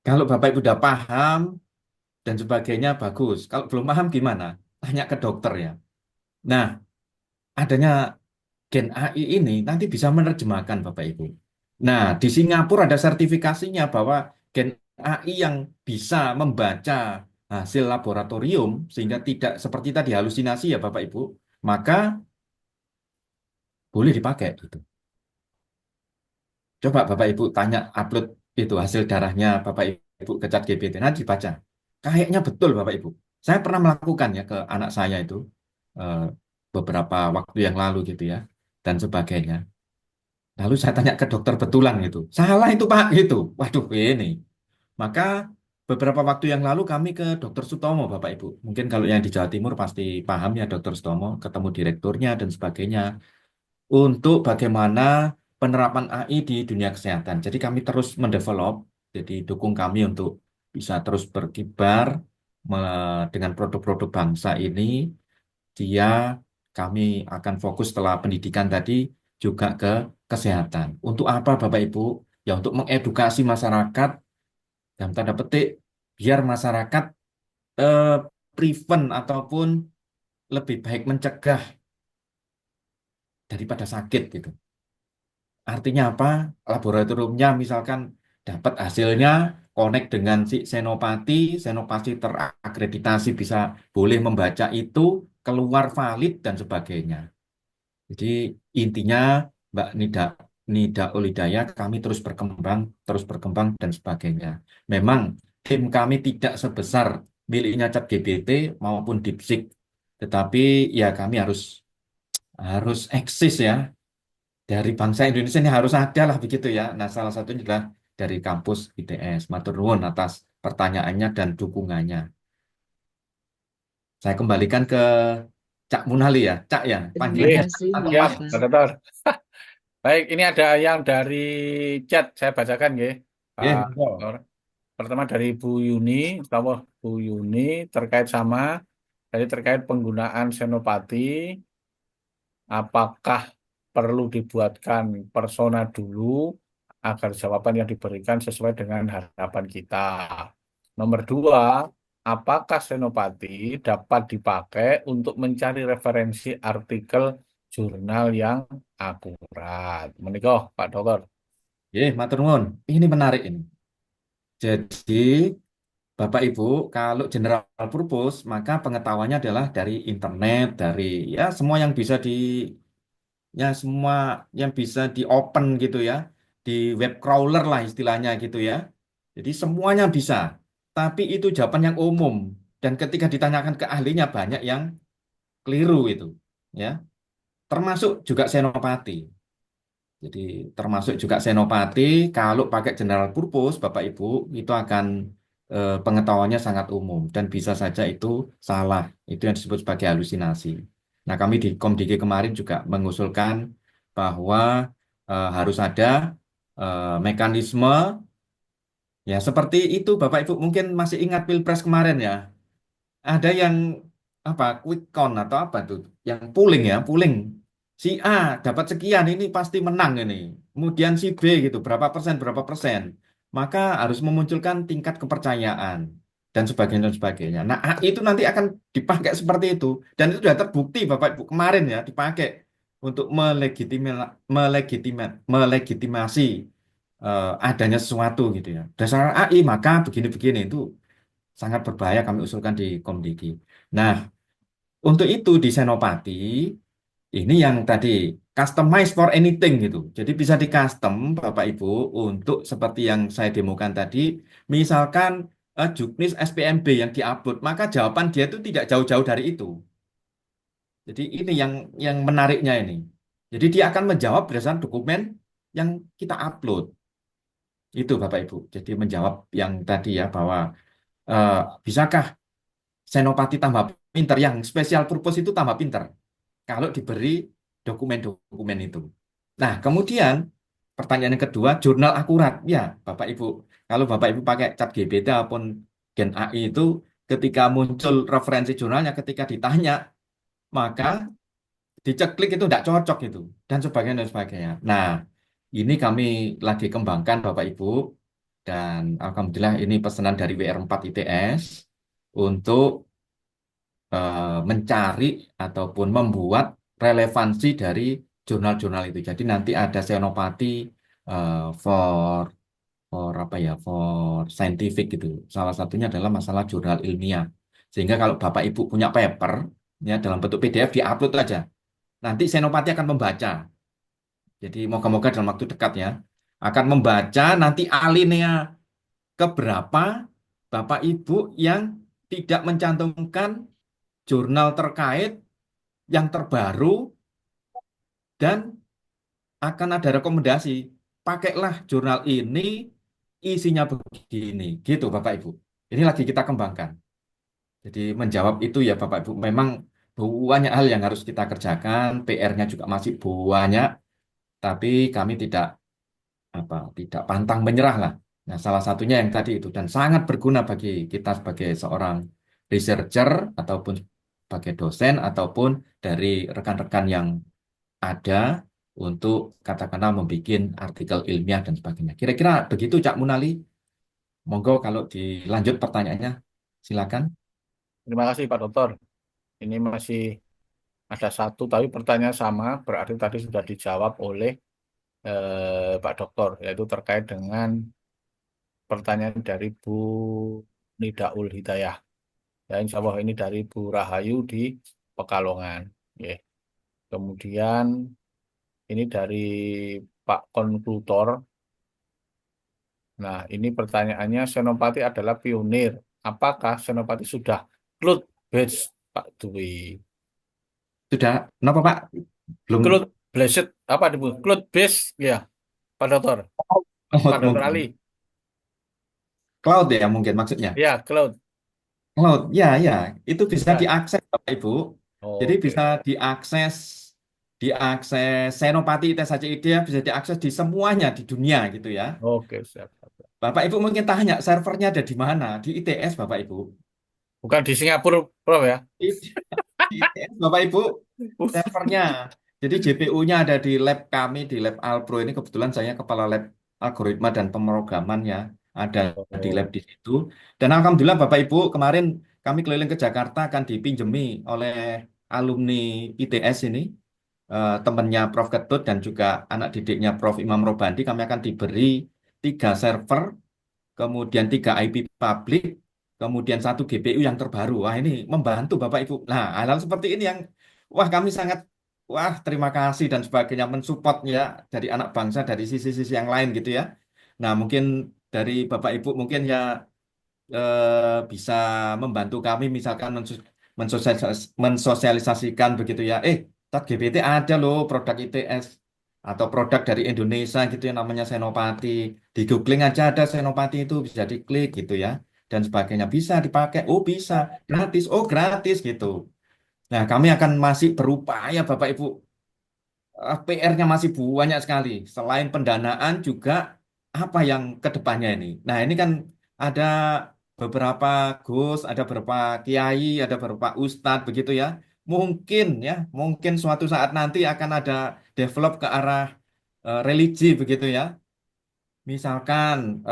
Kalau Bapak Ibu udah paham dan sebagainya bagus. Kalau belum paham gimana? Tanya ke dokter ya. Nah, adanya Gen AI ini nanti bisa menerjemahkan Bapak Ibu. Nah, di Singapura ada sertifikasinya bahwa Gen AI yang bisa membaca hasil laboratorium sehingga tidak seperti tadi halusinasi ya Bapak Ibu, maka boleh dipakai gitu. Coba Bapak Ibu tanya upload itu hasil darahnya Bapak Ibu ke ChatGPT, nanti dibaca. Kayaknya betul Bapak Ibu. Saya pernah melakukan ya ke anak saya itu eh, beberapa waktu yang lalu gitu ya dan sebagainya. Lalu saya tanya ke dokter betulan gitu. Salah itu Pak gitu. Waduh ini. Maka beberapa waktu yang lalu kami ke Dokter Sutomo Bapak Ibu. Mungkin kalau yang di Jawa Timur pasti paham ya Dokter Sutomo, ketemu direkturnya dan sebagainya. Untuk bagaimana penerapan AI di dunia kesehatan. Jadi kami terus mendevelop, jadi dukung kami untuk bisa terus berkibar dengan produk-produk bangsa ini. Dia kami akan fokus setelah pendidikan tadi juga ke kesehatan. Untuk apa Bapak Ibu? Ya untuk mengedukasi masyarakat dalam tanda petik biar masyarakat eh, prevent ataupun lebih baik mencegah daripada sakit gitu. Artinya apa? Laboratoriumnya misalkan dapat hasilnya connect dengan si Senopati, Senopati terakreditasi bisa boleh membaca itu, keluar valid dan sebagainya. Jadi intinya Mbak Nida Olidaya kami terus berkembang dan sebagainya. Memang tim kami tidak sebesar miliknya ChatGPT maupun DeepSeek, tetapi ya kami harus eksis ya dari bangsa Indonesia ini harus ada lah begitu ya. Nah salah satunya adalah dari kampus ITS. Matur nuwun atas pertanyaannya dan dukungannya. Saya kembalikan ke Cak Munali ya, Cak ya, Terima Nggih, panggilannya kasih atau siap, Mas. Bapak. Pak Dokter. Baik, ini ada yang dari chat saya bacakan nggih, Nggih, Pak monggo. Dokter. Pertama dari Bu Yuni, selamat Bu Yuni terkait sama jadi terkait penggunaan senopati, apakah perlu dibuatkan persona dulu agar jawaban yang diberikan sesuai dengan harapan kita. Nomor dua, apakah senopati dapat dipakai untuk mencari referensi artikel jurnal yang akurat? Menikah, Pak Dokter. Matur nuwun. Ini menarik ini. Jadi Bapak Ibu, kalau general purpose, maka pengetahuannya adalah dari internet, dari ya semua yang bisa di open gitu ya, di web crawler lah istilahnya gitu ya. Jadi semuanya bisa. Tapi itu jawaban yang umum. Dan ketika ditanyakan ke ahlinya banyak yang keliru itu, ya. Termasuk juga senopati. Jadi termasuk juga senopati, kalau pakai general purpose, Bapak Ibu, itu akan pengetahuannya sangat umum dan bisa saja itu salah. Itu yang disebut sebagai halusinasi. Nah, kami di Komdiki kemarin juga mengusulkan bahwa harus ada mekanisme ya seperti itu, Bapak Ibu mungkin masih ingat Pilpres kemarin ya. Ada yang apa quick count atau apa tuh yang pooling ya pooling si A dapat sekian ini pasti menang ini kemudian si B gitu berapa persen maka harus memunculkan tingkat kepercayaan dan sebagainya nah AI itu nanti akan dipakai seperti itu dan itu sudah terbukti Bapak Ibu kemarin ya dipakai untuk melegitimasi adanya sesuatu gitu ya dasar AI maka begini-begini itu sangat berbahaya kami usulkan di Komdiki. Nah, untuk itu di Senopati, ini yang tadi customize for anything gitu. Jadi bisa di custom Bapak Ibu untuk seperti yang saya demokan tadi, misalkan juknis SPMB yang diupload, maka jawaban dia itu tidak jauh-jauh dari itu. Jadi ini yang menariknya ini. Jadi dia akan menjawab berdasarkan dokumen yang kita upload. Itu Bapak Ibu. Jadi menjawab yang tadi ya bahwa eh, bisakah Senopati tambah pinter, yang special purpose itu tambah pinter. kalau diberi dokumen-dokumen itu. Nah, kemudian pertanyaan yang kedua, jurnal akurat. Ya, Bapak Ibu, kalau Bapak Ibu pakai ChatGPT ataupun Gen AI itu, ketika muncul referensi jurnalnya, ketika ditanya, maka diceklik itu tidak cocok itu, dan sebagainya, dan sebagainya. Nah, ini kami lagi kembangkan Bapak Ibu, dan Alhamdulillah ini pesanan dari WR4 ITS untuk mencari ataupun membuat relevansi dari jurnal-jurnal itu. Jadi nanti ada senopati for apa ya, for scientific gitu. Salah satunya adalah masalah jurnal ilmiah. Sehingga kalau Bapak Ibu punya paper ya dalam bentuk PDF diupload aja. Nanti senopati akan membaca. Jadi moga-moga dalam waktu dekat ya akan membaca nanti alinea keberapa Bapak Ibu yang tidak mencantumkan jurnal terkait yang terbaru dan akan ada rekomendasi. Pakailah jurnal ini, isinya begini. Gitu Bapak Ibu. Ini lagi kita kembangkan. Jadi menjawab itu ya Bapak Ibu, memang banyak hal yang harus kita kerjakan, PR-nya juga masih banyak, tapi kami tidak pantang menyerah lah. Nah, salah satunya yang tadi itu dan sangat berguna bagi kita sebagai seorang researcher ataupun sebagai dosen ataupun dari rekan-rekan yang ada untuk katakanlah membuat artikel ilmiah dan sebagainya. Kira-kira begitu Cak Munali. Monggo kalau dilanjut pertanyaannya, silakan. Terima kasih Pak Dokter. Ini masih ada satu, tapi pertanyaan sama, berarti tadi sudah dijawab oleh Pak Dokter, yaitu terkait dengan pertanyaan dari Bu Nidaul Hidayah. Ya, insya Allah ini dari Bu Rahayu di Pekalongan. Ya. Kemudian ini dari Pak Konklutor. Nah, ini pertanyaannya, Senopati adalah pionir. Apakah Senopati sudah cloud batch, Pak Dwi? Sudah, kenapa Pak? Belum. Cloud blessed, apa itu? Cloud base, ya, Pak Dokter. Pak Dokter Ali. Cloud ya mungkin maksudnya. Ya, cloud. Cloud, ya, ya. Itu bisa Ya. diakses Bapak Ibu. Jadi Oke. bisa diakses Senopati ITS bisa diakses di semuanya di dunia gitu ya. Oke, siap. Bapak Ibu mungkin tanya servernya ada di mana? Di ITS Bapak Ibu. Bukan di Singapura, Prof ya? Di ITS Bapak Ibu servernya. Jadi GPU-nya ada di lab kami, di lab Alpro ini kebetulan saya kepala lab algoritma dan pemrograman ya. Ada di lab di situ. Dan alhamdulillah Bapak Ibu kemarin kami keliling ke Jakarta akan dipinjemi oleh alumni ITS ini. Temannya Prof. Ketut dan juga anak didiknya Prof. Imam Robandi, kami akan diberi 3 server, kemudian 3 IP publik, kemudian 1 GPU yang terbaru. Wah ini membantu Bapak Ibu. Nah hal-hal seperti ini yang wah kami sangat terima kasih dan sebagainya mensupport ya dari anak bangsa dari sisi-sisi yang lain gitu ya. Nah mungkin dari Bapak Ibu mungkin ya bisa membantu kami misalkan mensosialisasikan begitu ya. ChatGPT ada loh produk ITS atau produk dari Indonesia gitu yang namanya Senopati. Di googling aja ada Senopati itu bisa diklik gitu ya dan sebagainya. Bisa dipakai. Oh bisa. Gratis. Oh gratis gitu. Nah, kami akan masih berupaya Bapak Ibu. PR-nya masih banyak sekali. Selain pendanaan juga apa yang ke depannya ini. Nah, ini kan ada beberapa Gus, ada beberapa kiai, ada beberapa ustadz begitu ya. Mungkin ya, mungkin suatu saat nanti akan ada develop ke arah religi begitu ya. Misalkan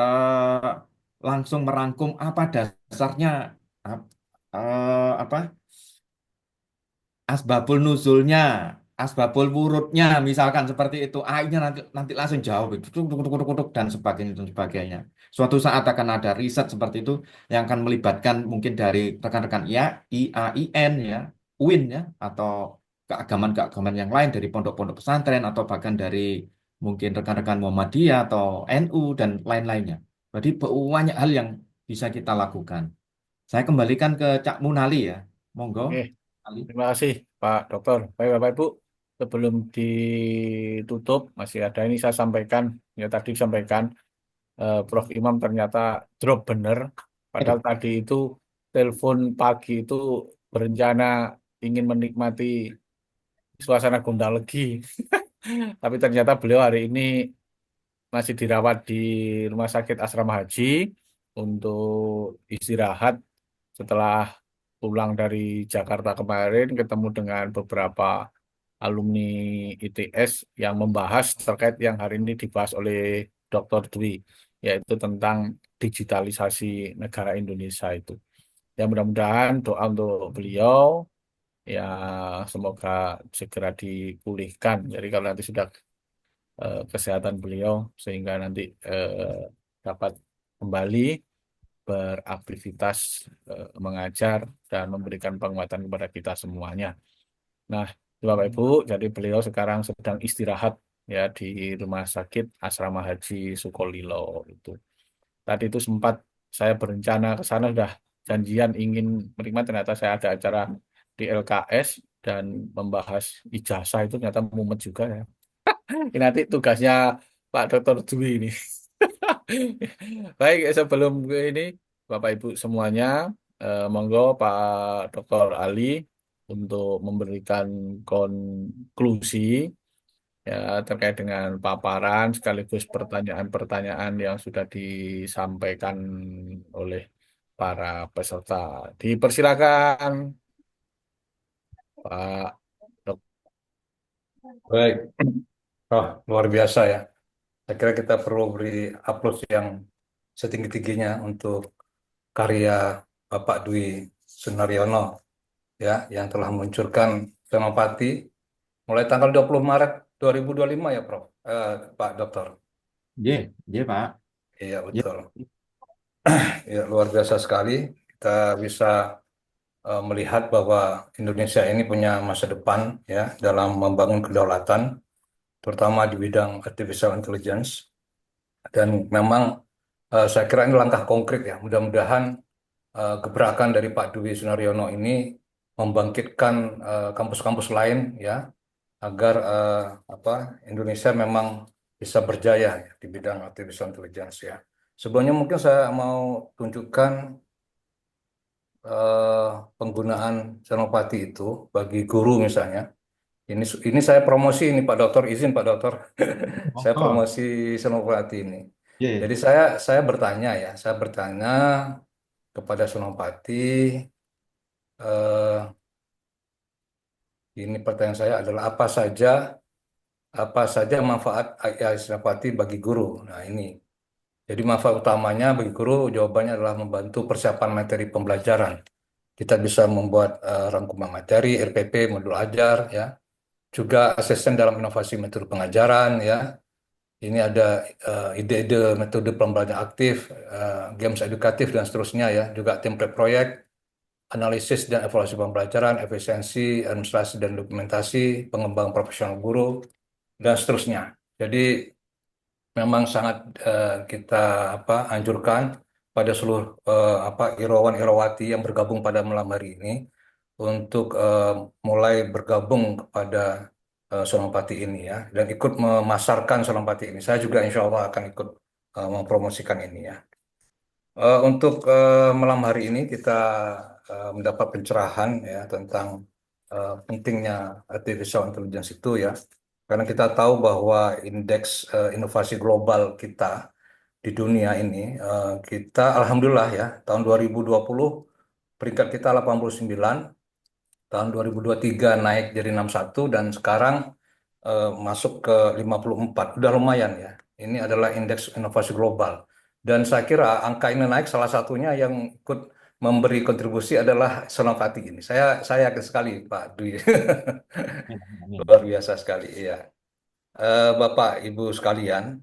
langsung merangkum apa dasarnya apa asbabul nuzulnya, asbabul wurudnya, misalkan seperti itu. AI-nya nanti langsung jawab itu dan sebagainya dan sebagainya. Suatu saat akan ada riset seperti itu yang akan melibatkan mungkin dari rekan-rekan IAIN ya, UIN ya, atau keagamaan-keagamaan yang lain dari pondok-pondok pesantren atau bahkan dari mungkin rekan-rekan Muhammadiyah atau NU dan lain-lainnya. Jadi banyak hal yang bisa kita lakukan. Saya kembalikan ke Cak Munali ya. Monggo. Oke. Ali. Terima kasih Pak Dokter. Baik Bapak Ibu, sebelum ditutup masih ada ini saya sampaikan, ya tadi sampaikan Prof. Imam ternyata drop bener. Padahal tadi itu telepon pagi itu berencana ingin menikmati suasana gundah legi. Tapi ternyata beliau hari ini masih dirawat di Rumah Sakit Asrama Haji untuk istirahat setelah pulang dari Jakarta kemarin, ketemu dengan beberapa alumni ITS yang membahas terkait yang hari ini dibahas oleh Dr. Dwi, yaitu tentang digitalisasi negara Indonesia itu. Ya mudah-mudahan doa untuk beliau, ya semoga segera dipulihkan. Jadi kalau nanti sudah kesehatan beliau, sehingga nanti dapat kembali beraktivitas, mengajar, dan memberikan penguatan kepada kita semuanya. Nah, Bapak Ibu, jadi beliau sekarang sedang istirahat ya di Rumah Sakit Asrama Haji Sukolilo itu. Tadi itu sempat saya berencana ke sana, sudah janjian ingin menikmati, ternyata saya ada acara di LKS dan membahas ijazah itu ternyata mumet juga ya. Ini nanti tugasnya Pak Dr. Dwi ini. Baik, sebelum ini Bapak Ibu semuanya, monggo Pak Dr. Ali untuk memberikan konklusi ya terkait dengan paparan sekaligus pertanyaan-pertanyaan yang sudah disampaikan oleh para peserta. Dipersilakan Pak Dr. Baik, luar biasa ya. Saya kira kita perlu beri aplaus yang setinggi-tingginya untuk karya Bapak Dwi Sunaryono ya, yang telah meluncurkan Senopati mulai tanggal 20 Maret 2025 ya, Prof. Pak Dokter. Iya, Pak. Iya, Iya. betul. Ya, luar biasa sekali. Kita bisa melihat bahwa Indonesia ini punya masa depan ya dalam membangun kedaulatan, terutama di bidang artificial intelligence. Dan memang saya kira ini langkah konkret ya. Mudah-mudahan gebrakan dari Pak Dwi Sunaryono ini membangkitkan kampus-kampus lain ya, agar Indonesia memang bisa berjaya ya, di bidang artificial intelligence ya. Sebelumnya mungkin saya mau tunjukkan penggunaan Senopati itu bagi guru misalnya. Ini saya promosi ini Pak Dokter, izin Pak Dokter. Saya Oh, promosi Senopati ini. iya. Jadi saya bertanya kepada Senopati, eh, ini pertanyaan saya adalah apa saja manfaat AI Senopati bagi guru. Nah, ini. Jadi manfaat utamanya bagi guru jawabannya adalah membantu persiapan materi pembelajaran. Kita bisa membuat rangkuman materi, RPP, modul ajar, ya. Juga asisten dalam inovasi metode pengajaran, ya. Ini ada ide-ide metode pembelajaran aktif, games edukatif dan seterusnya, ya. Juga template proyek, analisis dan evaluasi pembelajaran, efisiensi, administrasi dan dokumentasi, pengembangan profesional guru, dan seterusnya. Jadi memang sangat kita anjurkan pada seluruh irawan irawati yang bergabung pada malam hari ini untuk mulai bergabung kepada Senopati ini ya, dan ikut memasarkan Senopati ini. Saya juga insya Allah akan ikut mempromosikan ini ya. Untuk malam hari ini kita mendapat pencerahan ya tentang pentingnya artificial intelligence itu ya, karena kita tahu bahwa indeks inovasi global kita di dunia ini, kita alhamdulillah ya tahun 2020 peringkat kita 89, tahun 2023 naik jadi 61, dan sekarang masuk ke 54. Udah lumayan ya. Ini adalah indeks inovasi global. Dan saya kira angka ini naik salah satunya yang ikut memberi kontribusi adalah Senopati ini. Saya yakin sekali Pak Dwi. Luar biasa sekali, iya. Bapak, Ibu sekalian,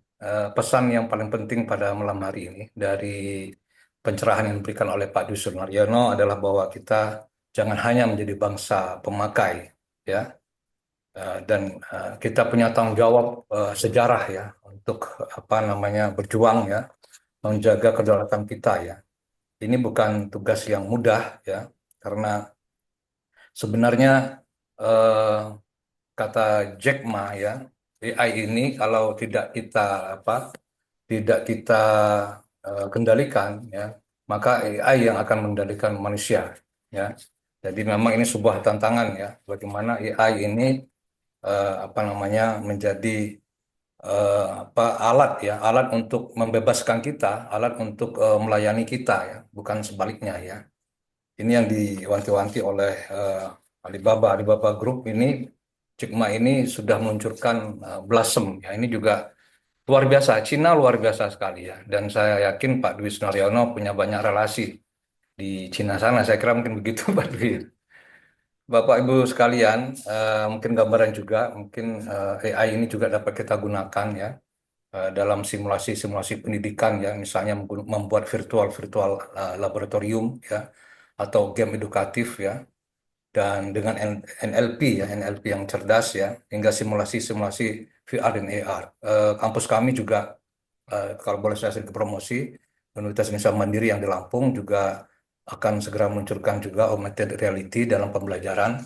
pesan yang paling penting pada malam hari ini dari pencerahan yang diberikan oleh Pak Dwi Sunaryono adalah bahwa kita jangan hanya menjadi bangsa pemakai, ya, dan kita punya tanggung jawab sejarah ya untuk berjuang ya menjaga kedaulatan kita ya. Ini bukan tugas yang mudah ya, karena sebenarnya eh, kata Jack Ma ya, AI ini kalau tidak kita kendalikan ya, maka AI yang akan mengendalikan manusia ya. Jadi memang ini sebuah tantangan ya, bagaimana AI ini apa namanya menjadi alat ya, alat untuk membebaskan kita, alat untuk melayani kita ya, bukan sebaliknya ya. Ini yang diwanti-wanti oleh Alibaba Group ini, Jack Ma ini sudah meluncurkan Blossom ya. Ini juga luar biasa, Cina luar biasa sekali ya. Dan saya yakin Pak Dwi Sunaryono punya banyak relasi di Cina sana. Saya kira mungkin begitu Pak Dwi. Bapak Ibu sekalian, mungkin gambaran juga, mungkin AI ini juga dapat kita gunakan ya dalam simulasi-simulasi pendidikan ya, misalnya membuat virtual laboratorium ya, atau game edukatif ya, dan dengan NLP ya, NLP yang cerdas ya, hingga simulasi-simulasi VR dan AR. Kampus kami juga, kalau boleh saya sedikit promosi, Universitas Indonesia Mandiri yang di Lampung juga akan segera meluncurkan juga augmented reality dalam pembelajaran.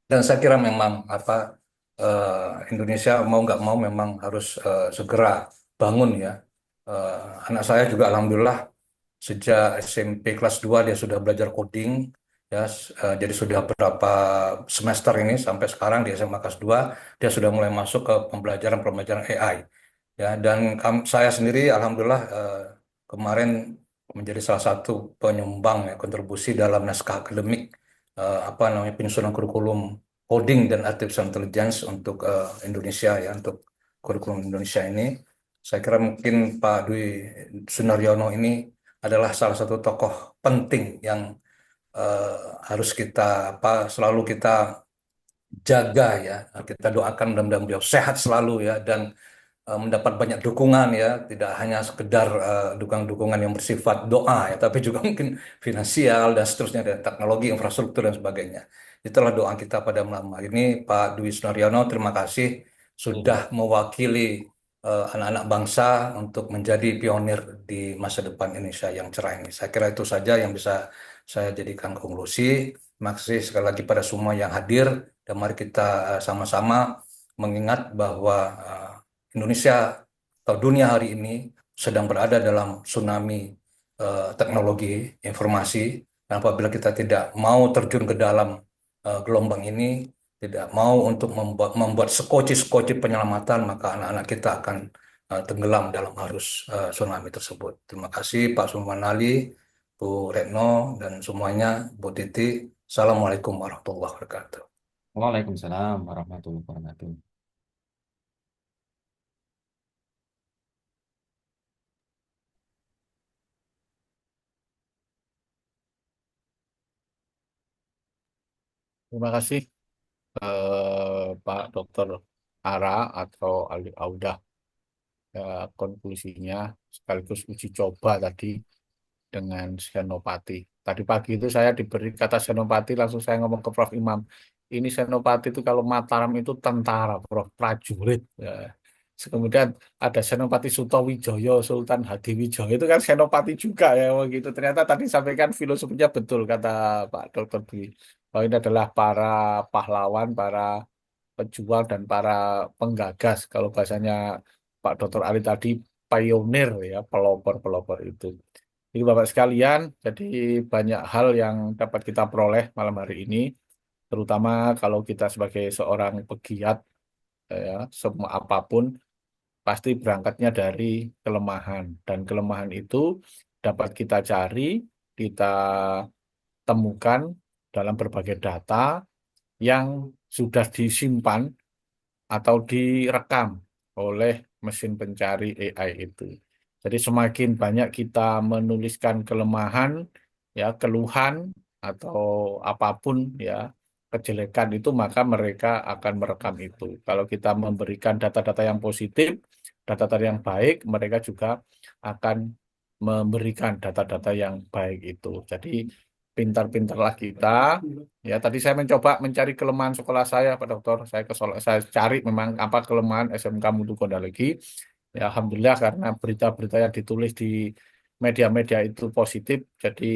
Dan saya kira memang Indonesia mau nggak mau memang harus segera bangun ya. Anak saya juga alhamdulillah sejak SMP kelas 2 dia sudah belajar coding ya, jadi sudah berapa semester ini sampai sekarang di SMA kelas 2 dia sudah mulai masuk ke pembelajaran AI ya. Dan saya sendiri alhamdulillah kemarin menjadi salah satu penyumbang ya, kontribusi dalam naskah akademik penyusunan kurikulum coding dan artificial intelligence untuk Indonesia ya, untuk kurikulum Indonesia ini. Saya kira mungkin Pak Dwi Sunaryono ini adalah salah satu tokoh penting yang eh, harus kita selalu kita jaga ya. Kita doakan mudah-mudahan beliau sehat selalu ya, dan mendapat banyak dukungan ya, tidak hanya sekedar dukungan-dukungan yang bersifat doa ya, tapi juga mungkin finansial dan seterusnya, dan teknologi, infrastruktur dan sebagainya. Itulah doa kita pada malam hari ini. Pak Dwi Sunaryono, terima kasih sudah mewakili anak-anak bangsa untuk menjadi pionir di masa depan Indonesia yang cerah ini. Saya kira itu saja yang bisa saya jadikan konklusi. Terima kasih sekali lagi pada semua yang hadir, dan mari kita sama-sama mengingat bahwa Indonesia atau dunia hari ini sedang berada dalam tsunami teknologi informasi, dan apabila kita tidak mau terjun ke dalam gelombang ini, tidak mau untuk membuat sekoci-sekoci penyelamatan, maka anak-anak kita akan tenggelam dalam arus tsunami tersebut. Terima kasih Pak Sulman Ali, Bu Retno, dan semuanya, Bu Titi. Assalamualaikum warahmatullahi wabarakatuh. Waalaikumsalam warahmatullahi wabarakatuh. Terima kasih Pak Dokter Ara atau Ali Audah. Ya, konklusinya sekaligus uji coba tadi dengan Senopati. Tadi pagi itu saya diberi kata Senopati, langsung saya ngomong ke Prof. Imam. Ini Senopati itu kalau Mataram itu tentara, Prof. Prajurit. Ya. Kemudian ada Senopati Sutowijoyo, Sultan Hadiwijoyo, itu kan Senopati juga ya. Begitu. Ternyata tadi sampaikan filosofinya betul, kata Pak Dr. Dwi. Bahwa ini adalah para pahlawan, para pejuang, dan para penggagas. Kalau bahasanya Pak Dr. Ali tadi, pionir ya, pelopor-pelopor itu. Jadi Bapak sekalian, jadi banyak hal yang dapat kita peroleh malam hari ini, terutama kalau kita sebagai seorang pegiat, ya, semua apapun pasti berangkatnya dari kelemahan, dan kelemahan itu dapat kita cari, kita temukan dalam berbagai data yang sudah disimpan atau direkam oleh mesin pencari AI itu. Jadi semakin banyak kita menuliskan kelemahan, ya, keluhan atau apapun ya, kejelekan itu, maka mereka akan merekam itu. Kalau kita memberikan data-data yang positif, data-data yang baik, mereka juga akan memberikan data-data yang baik itu. Jadi pintar-pintarlah kita. Ya, tadi saya mencoba mencari kelemahan sekolah saya, Pak Dokter. Saya cari memang apa kelemahan SMK Mutu Kondalegi. Ya, alhamdulillah karena berita-berita yang ditulis di media-media itu positif, jadi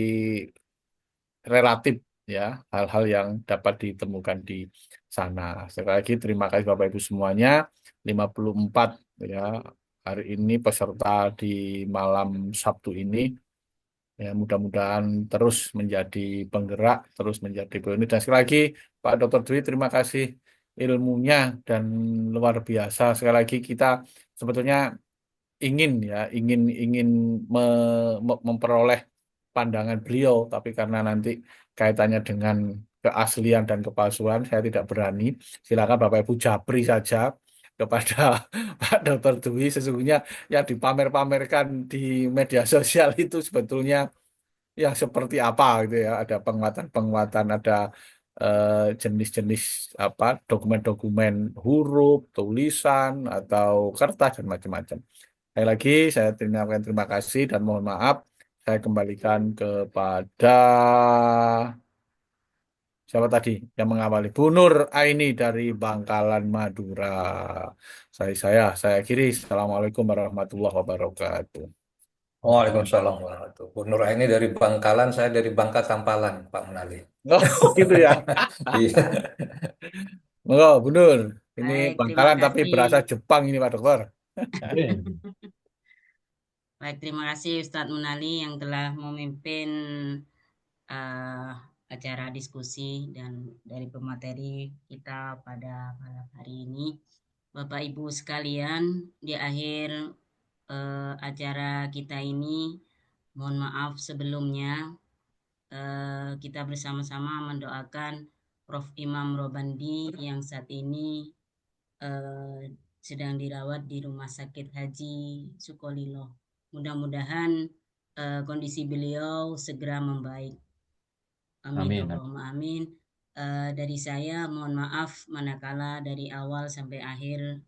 relatif ya hal-hal yang dapat ditemukan di sana. Sekali lagi terima kasih Bapak Ibu semuanya. 54 ya hari ini peserta di malam Sabtu ini. Ya, mudah-mudahan terus menjadi penggerak, terus menjadi pionir. Dan sekali lagi, Pak Dr. Dwi, terima kasih ilmunya dan luar biasa. Sekali lagi kita sebetulnya ingin ya, ingin memperoleh pandangan beliau, tapi karena nanti kaitannya dengan keaslian dan kepalsuan, saya tidak berani. Silakan Bapak Ibu japri saja kepada Pak Dr. Dwi. Sesungguhnya yang dipamer-pamerkan di media sosial itu sebetulnya yang seperti apa gitu ya. Ada penguatan-penguatan, ada jenis-jenis apa dokumen-dokumen huruf, tulisan atau kertas dan macam-macam. Sekali lagi saya terima kasih dan mohon maaf. Saya kembalikan kepada siapa tadi yang mengawali? Bu Nur Aini dari Bangkalan, Madura. Saya akhiri. Assalamualaikum warahmatullahi wabarakatuh. Waalaikumsalam warahmatullahi wabarakatuh. Bu Nur ini dari Bangkalan, saya dari Bangka Tampalan, Pak Munali. Oh gitu ya. Iya. Oh, Bu Nur. Ini Baik, terima Bangkalan tapi kasih. berasa Jepang ini Pak Dokter. Baik, terima kasih Ustadz Munali yang telah memimpin eh, acara diskusi dan dari pemateri kita pada malam hari ini. Bapak Ibu sekalian, di akhir acara kita ini, mohon maaf sebelumnya, kita bersama-sama mendoakan Prof. Imam Robandi yang saat ini sedang dirawat di Rumah Sakit Haji Sukolilo. Mudah-mudahan kondisi beliau segera membaik. Amin, Amin. Allahumma amin. Dari saya mohon maaf manakala dari awal sampai akhir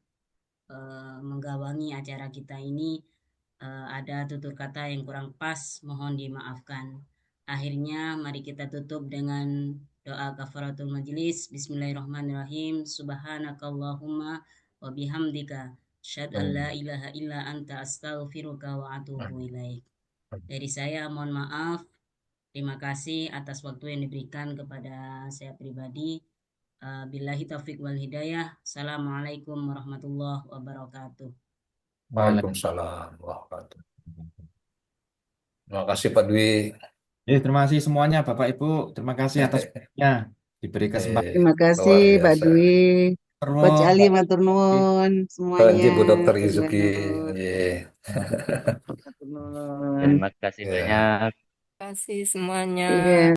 menggawangi acara kita ini ada tutur kata yang kurang pas, mohon dimaafkan. Akhirnya mari kita tutup dengan doa kafaratul majlis. Bismillahirrahmanirrahim. Subhanakallahumma wa bihamdika asyhadu an la ilaha illa anta astaghfiruka wa atubu ilaik. Dari saya mohon maaf. Terima kasih atas waktu yang diberikan kepada saya pribadi. Billahi taufiq wal hidayah. Assalamualaikum warahmatullahi wabarakatuh. Waalaikumsalam warahmatullahi wabarakatuh. Terima kasih Pak Dwi. Terima kasih semuanya Bapak Ibu. Terima kasih atas waktunya diberi kesempatan. Terima kasih Luar Pak biasa. Dwi. Coach Ali Terus matur nuwun Panji semuanya. Bu Dokter Terima Izuki. matur nuwun. Terima kasih Ya. banyak. Terima kasih semuanya. Iya.